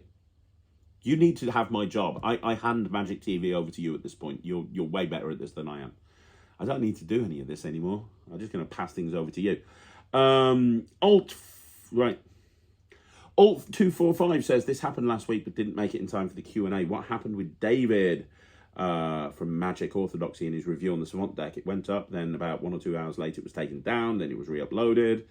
You need to have my job. I hand Magic TV over to you at this point. You're way better at this than I am. I don't need to do any of this anymore. I'm just going to pass things over to you. Alt 245 says, "This happened last week but didn't make it in time for the Q&A. What happened with David from Magic Orthodoxy in his review on the Savant deck? It went up, then about 1 or 2 hours later it was taken down, then it was re-uploaded.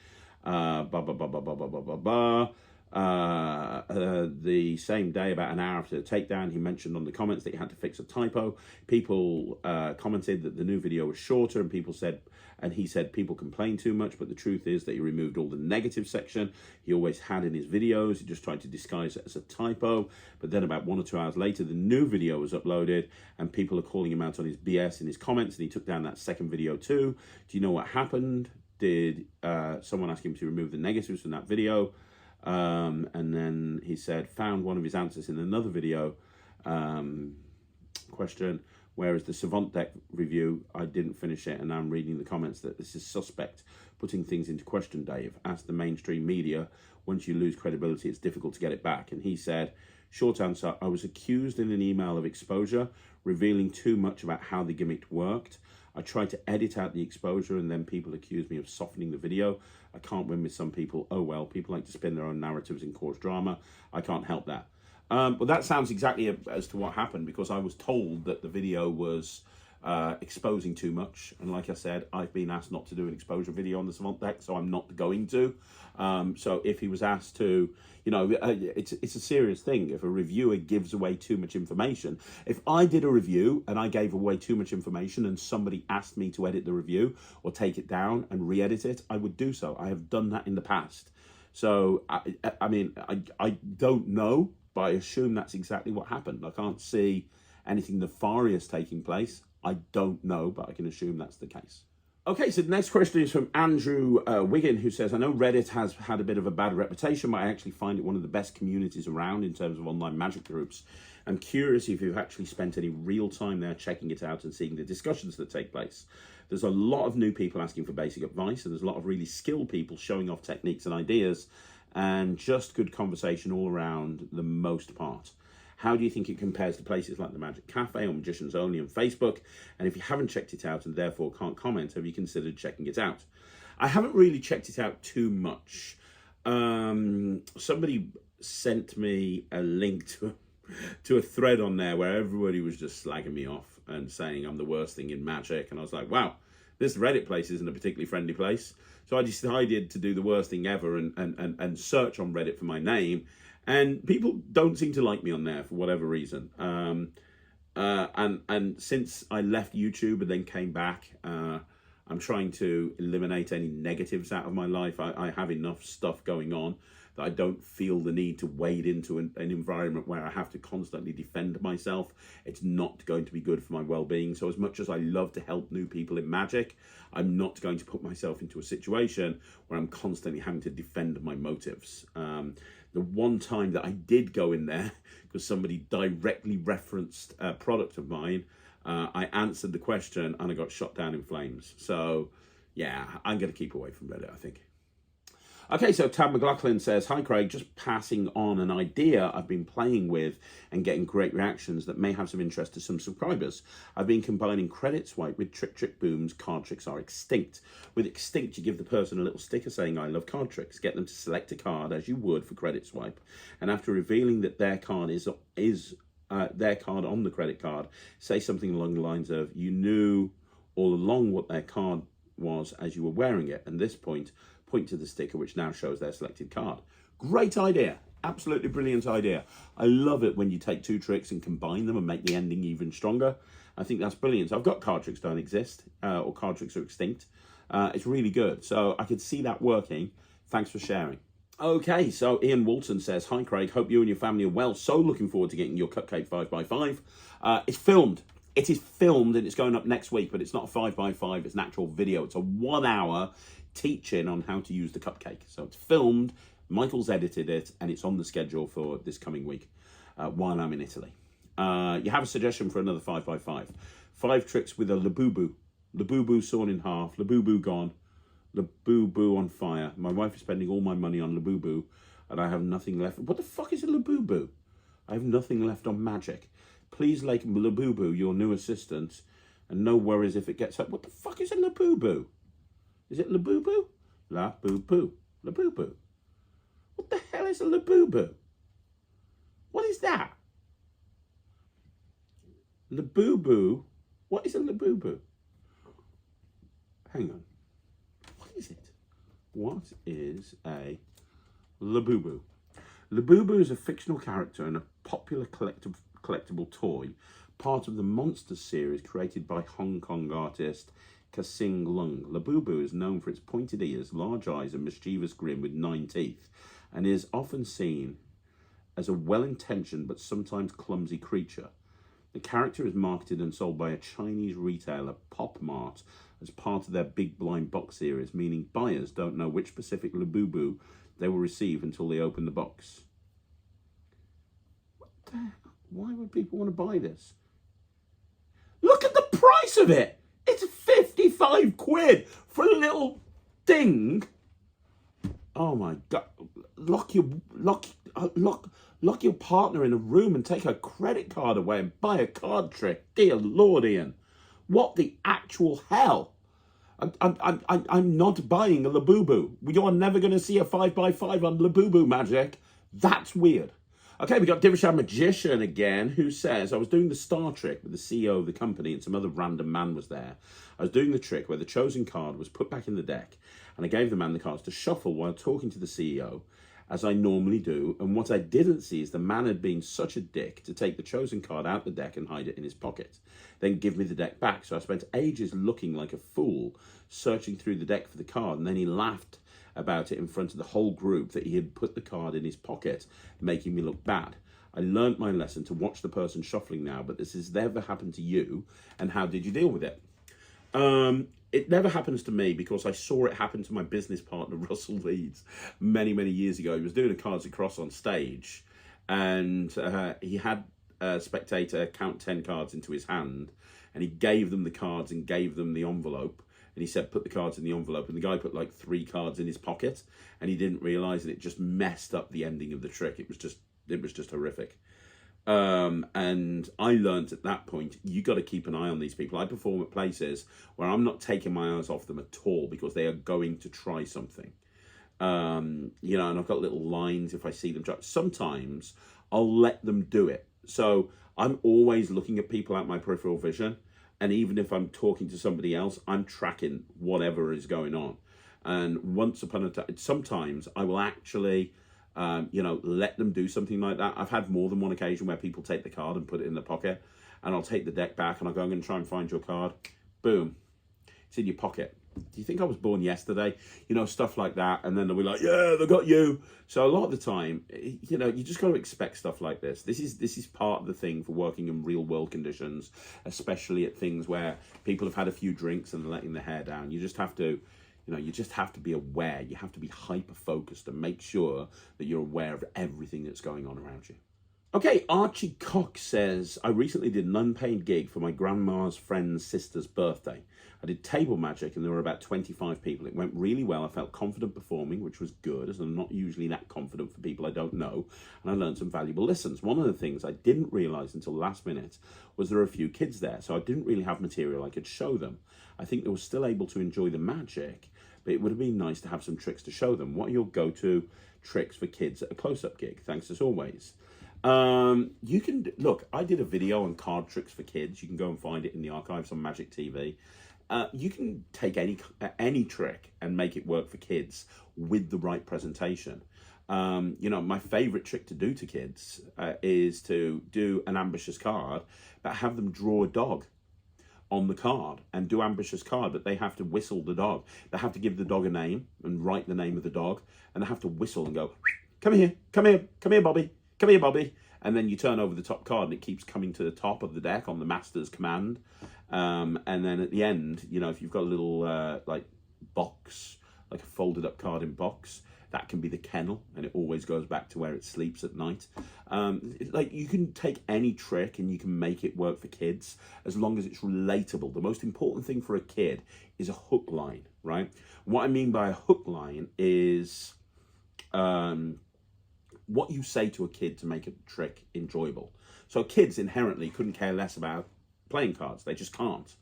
The same day, about an hour after the takedown, he mentioned on the comments that he had to fix a typo. People commented that the new video was shorter, and he said people complain too much, but the truth is that he removed all the negative section he always had in his videos. He just tried to disguise it as a typo. But then about 1 or 2 hours later, the new video was uploaded, and people are calling him out on his BS in his comments, and he took down that second video too. Do you know what happened? Did someone ask him to remove the negatives from that video?" And then he said, "Found one of his answers in another video. Question, whereas the Savant deck review, I didn't finish it, and I'm reading the comments that this is suspect, putting things into question, Dave. Ask the mainstream media. Once you lose credibility, it's difficult to get it back." And he said, "Short answer, I was accused in an email of exposure, revealing too much about how the gimmick worked. I tried to edit out the exposure, and then people accused me of softening the video. I can't win with some people. Oh well, people like to spin their own narratives and cause drama. I can't help that." Well, that sounds exactly as to what happened, because I was told that the video was exposing too much, and like I said, I've been asked not to do an exposure video on the Savant deck, so I'm not going to. So if he was asked to, you know, it's a serious thing if a reviewer gives away too much information. If I did a review and I gave away too much information and somebody asked me to edit the review or take it down and re-edit it, I would do so. I have done that in the past. So I mean, I don't know, but I assume that's exactly what happened. I can't see anything nefarious taking place. I don't know, but I can assume that's the case. Okay, so the next question is from Andrew Wiggin, who says, I know Reddit has had a bit of a bad reputation, but I actually find it one of the best communities around in terms of online magic groups. I'm curious if you've actually spent any real time there checking it out and seeing the discussions that take place. There's a lot of new people asking for basic advice, and there's a lot of really skilled people showing off techniques and ideas, and just good conversation all around the most part. How do you think it compares to places like the Magic Cafe or Magicians Only on Facebook? And if you haven't checked it out and therefore can't comment, have you considered checking it out? I haven't really checked it out too much. Somebody sent me a link to a thread on there where everybody was just slagging me off and saying I'm the worst thing in magic. And I was like, wow, this Reddit place isn't a particularly friendly place. So I decided to do the worst thing ever and search on Reddit for my name. And people don't seem to like me on there for whatever reason. And since I left YouTube and then came back, I'm trying to eliminate any negatives out of my life. I have enough stuff going on that I don't feel the need to wade into an environment where I have to constantly defend myself. It's not going to be good for my well-being. So as much as I love to help new people in magic, I'm not going to put myself into a situation where I'm constantly having to defend my motives. The one time that I did go in there, because somebody directly referenced a product of mine, I answered the question and I got shot down in flames. So yeah, I'm going to keep away from Reddit, I think. Okay, so Tab McLaughlin says, hi Craig, just passing on an idea I've been playing with and getting great reactions that may have some interest to some subscribers. I've been combining Creditswipe with Trick Boom's Card Tricks Are Extinct. With Extinct, you give the person a little sticker saying, I love card tricks. Get them to select a card as you would for Creditswipe. And after revealing that their card is their card on the credit card, say something along the lines of, you knew all along what their card was as you were wearing it. And this point to the sticker, which now shows their selected card. Great idea. Absolutely brilliant idea. I love it when you take two tricks and combine them and make the ending even stronger. I think that's brilliant. So I've got Card Tricks Don't Exist, or Card Tricks Are Extinct. It's really good. So I could see that working. Thanks for sharing. Okay, so Ian Walton says, hi Craig, hope you and your family are well. So looking forward to getting your cupcake 5x5. It's filmed. It is filmed and it's going up next week, but it's not a 5x5, it's an actual video. It's a 1 hour teaching on how to use the cupcake. So it's filmed, Michael's edited it, and it's on the schedule for this coming week while I'm in Italy. You have a suggestion for another 5x5. 5 tricks with a Labubu. Labubu sawn in half, Labubu gone, Labubu on fire. My wife is spending all my money on Labubu, and I have nothing left. What the fuck is a Labubu? I have nothing left on magic. Please make Labubu your new assistant, and no worries if it gets up. What the fuck is a Labubu? Is it Labubu? Labubu. Labubu. What the hell is a Labubu? What is that? Labubu. What is a Labubu? Hang on. What is it? What is a Labubu? Labubu is a fictional character and a popular collectible toy, part of the Monsters series created by Hong Kong artist Ka-Sing Lung. Labubu is known for its pointed ears, large eyes, and mischievous grin with 9 teeth, and is often seen as a well-intentioned but sometimes clumsy creature. The character is marketed and sold by a Chinese retailer, Pop Mart, as part of their Big Blind Box series, meaning buyers don't know which specific Labubu they will receive until they open the box. What the hell? Why would people want to buy this? Look at the price of it! It's 55 quid for a little thing. Oh my God. Lock your partner in a room and take her credit card away and buy a card trick. Dear Lord, Ian. What the actual hell? I'm not buying a Labubu. You are never going to see a 5x5 on Labubu Magic. That's weird. Okay, we got Different Magician again, who says, I was doing the star trick with the CEO of the company and some other random man was there. I was doing the trick where the chosen card was put back in the deck and I gave the man the cards to shuffle while talking to the CEO, as I normally do. And what I didn't see is the man had been such a dick to take the chosen card out the deck and hide it in his pocket, then give me the deck back. So I spent ages looking like a fool, searching through the deck for the card, and then he laughed about it in front of the whole group that he had put the card in his pocket, making me look bad. I learned my lesson to watch the person shuffling now, but this has never happened to you, and how did you deal with it? it never happens to me because I saw it happen to my business partner, Russell Leeds, many, many years ago. He was doing a Cards Across on stage, and he had a spectator count 10 cards into his hand, and he gave them the cards and gave them the envelope. And he said, put the cards in the envelope. And the guy put like 3 cards in his pocket, and he didn't realize that it just messed up the ending of the trick. It was just horrific. And I learned at that point, you got to keep an eye on these people. I perform at places where I'm not taking my eyes off them at all because they are going to try something. You know, and I've got little lines if I see them try. Sometimes I'll let them do it. So I'm always looking at people at my peripheral vision. And even if I'm talking to somebody else, I'm tracking whatever is going on. And once upon a time, sometimes I will actually, you know, let them do something like that. I've had more than one occasion where people take the card and put it in their pocket, and I'll take the deck back and I'll go, I'm going to try and find your card. Boom. It's in your pocket. Do you think I was born yesterday? You know, stuff like that. And then they'll be like, yeah, they got you. So a lot of the time, you know, you just got to expect stuff like this. This is part of the thing for working in real world conditions, especially at things where people have had a few drinks and they're letting their hair down. You just have to, you know, you just have to be aware. You have to be hyper focused and make sure that you're aware of everything that's going on around you. Okay, Archie Cox says, I recently did an unpaid gig for my grandma's friend's sister's birthday. I did table magic and there were about 25 people. It went really well. I felt confident performing, which was good, as I'm not usually that confident for people I don't know. And I learned some valuable lessons. One of the things I didn't realise until the last minute was there were a few kids there, so I didn't really have material I could show them. I think they were still able to enjoy the magic, but it would have been nice to have some tricks to show them. What are your go-to tricks for kids at a close-up gig? Thanks as always. You can look, I did a video on card tricks for kids. You can go and find it in the archives on Magic TV. You can take any trick and make it work for kids with the right presentation. You know, my favorite trick to do to kids is to do an ambitious card, but have them draw a dog on the card and do ambitious card, but they have to whistle the dog. They have to give the dog a name and write the name of the dog, and they have to whistle and go, come here, come here, come here, Bobby. Come here, Bobby. And then you turn over the top card and it keeps coming to the top of the deck on the master's command. And then at the end, you know, if you've got a little like box, like a folded up card in box, that can be the kennel, and it always goes back to where it sleeps at night. Like, you can take any trick and you can make it work for kids as long as it's relatable. The most important thing for a kid is a hook line, right? What I mean by a hook line is what you say to a kid to make a trick enjoyable. So kids inherently couldn't care less about playing cards. They just can't.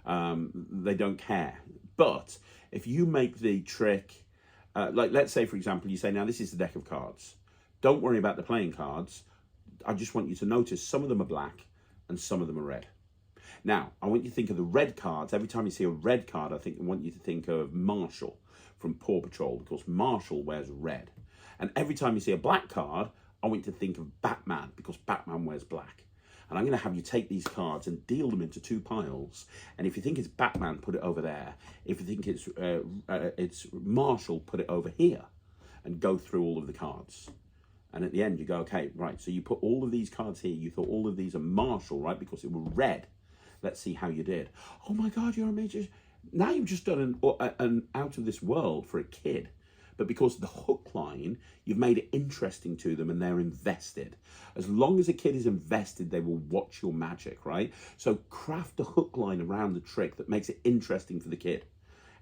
They don't care. But if you make the trick, like let's say, for example, you say, now this is the deck of cards. Don't worry about the playing cards. I just want you to notice some of them are black and some of them are red. Now, I want you to think of the red cards. Every time you see a red card, I want you to think of Marshall from Paw Patrol, because Marshall wears red. And every time you see a black card, I want you to think of Batman, because Batman wears black. And I'm going to have you take these cards and deal them into 2 piles. And if you think it's Batman, put it over there. If you think it's Marshall, put it over here. And go through all of the cards. And at the end, you go, okay, right, so you put all of these cards here. You thought all of these are Marshall, right, because it were red. Let's see how you did. Oh, my God, you're a major... Now you've just done an out of this world for a kid. But because of the hook line, you've made it interesting to them and they're invested. As long as a kid is invested, they will watch your magic, right? So craft a hook line around the trick that makes it interesting for the kid.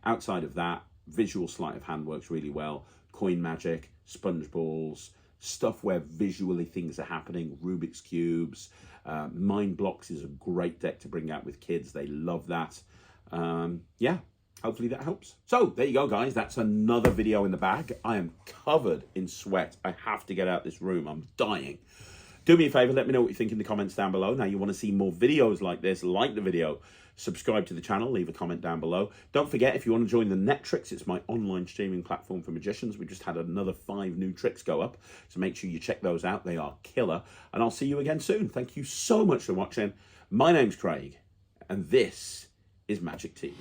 Outside of that, visual sleight of hand works really well. Coin magic, sponge balls, stuff where visually things are happening, Rubik's Cubes. Mind Blocks is a great deck to bring out with kids. They love that. Yeah. Hopefully that helps. So there you go, guys. That's another video in the bag. I am covered in sweat. I have to get out this room. I'm dying. Do me a favor. Let me know what you think in the comments down below. Now, you want to see more videos like this, like the video, subscribe to the channel, leave a comment down below. Don't forget, if you want to join the Netrix, it's my online streaming platform for magicians. We just had another 5 new tricks go up. So make sure you check those out. They are killer. And I'll see you again soon. Thank you so much for watching. My name's Craig, and this is Magic TV.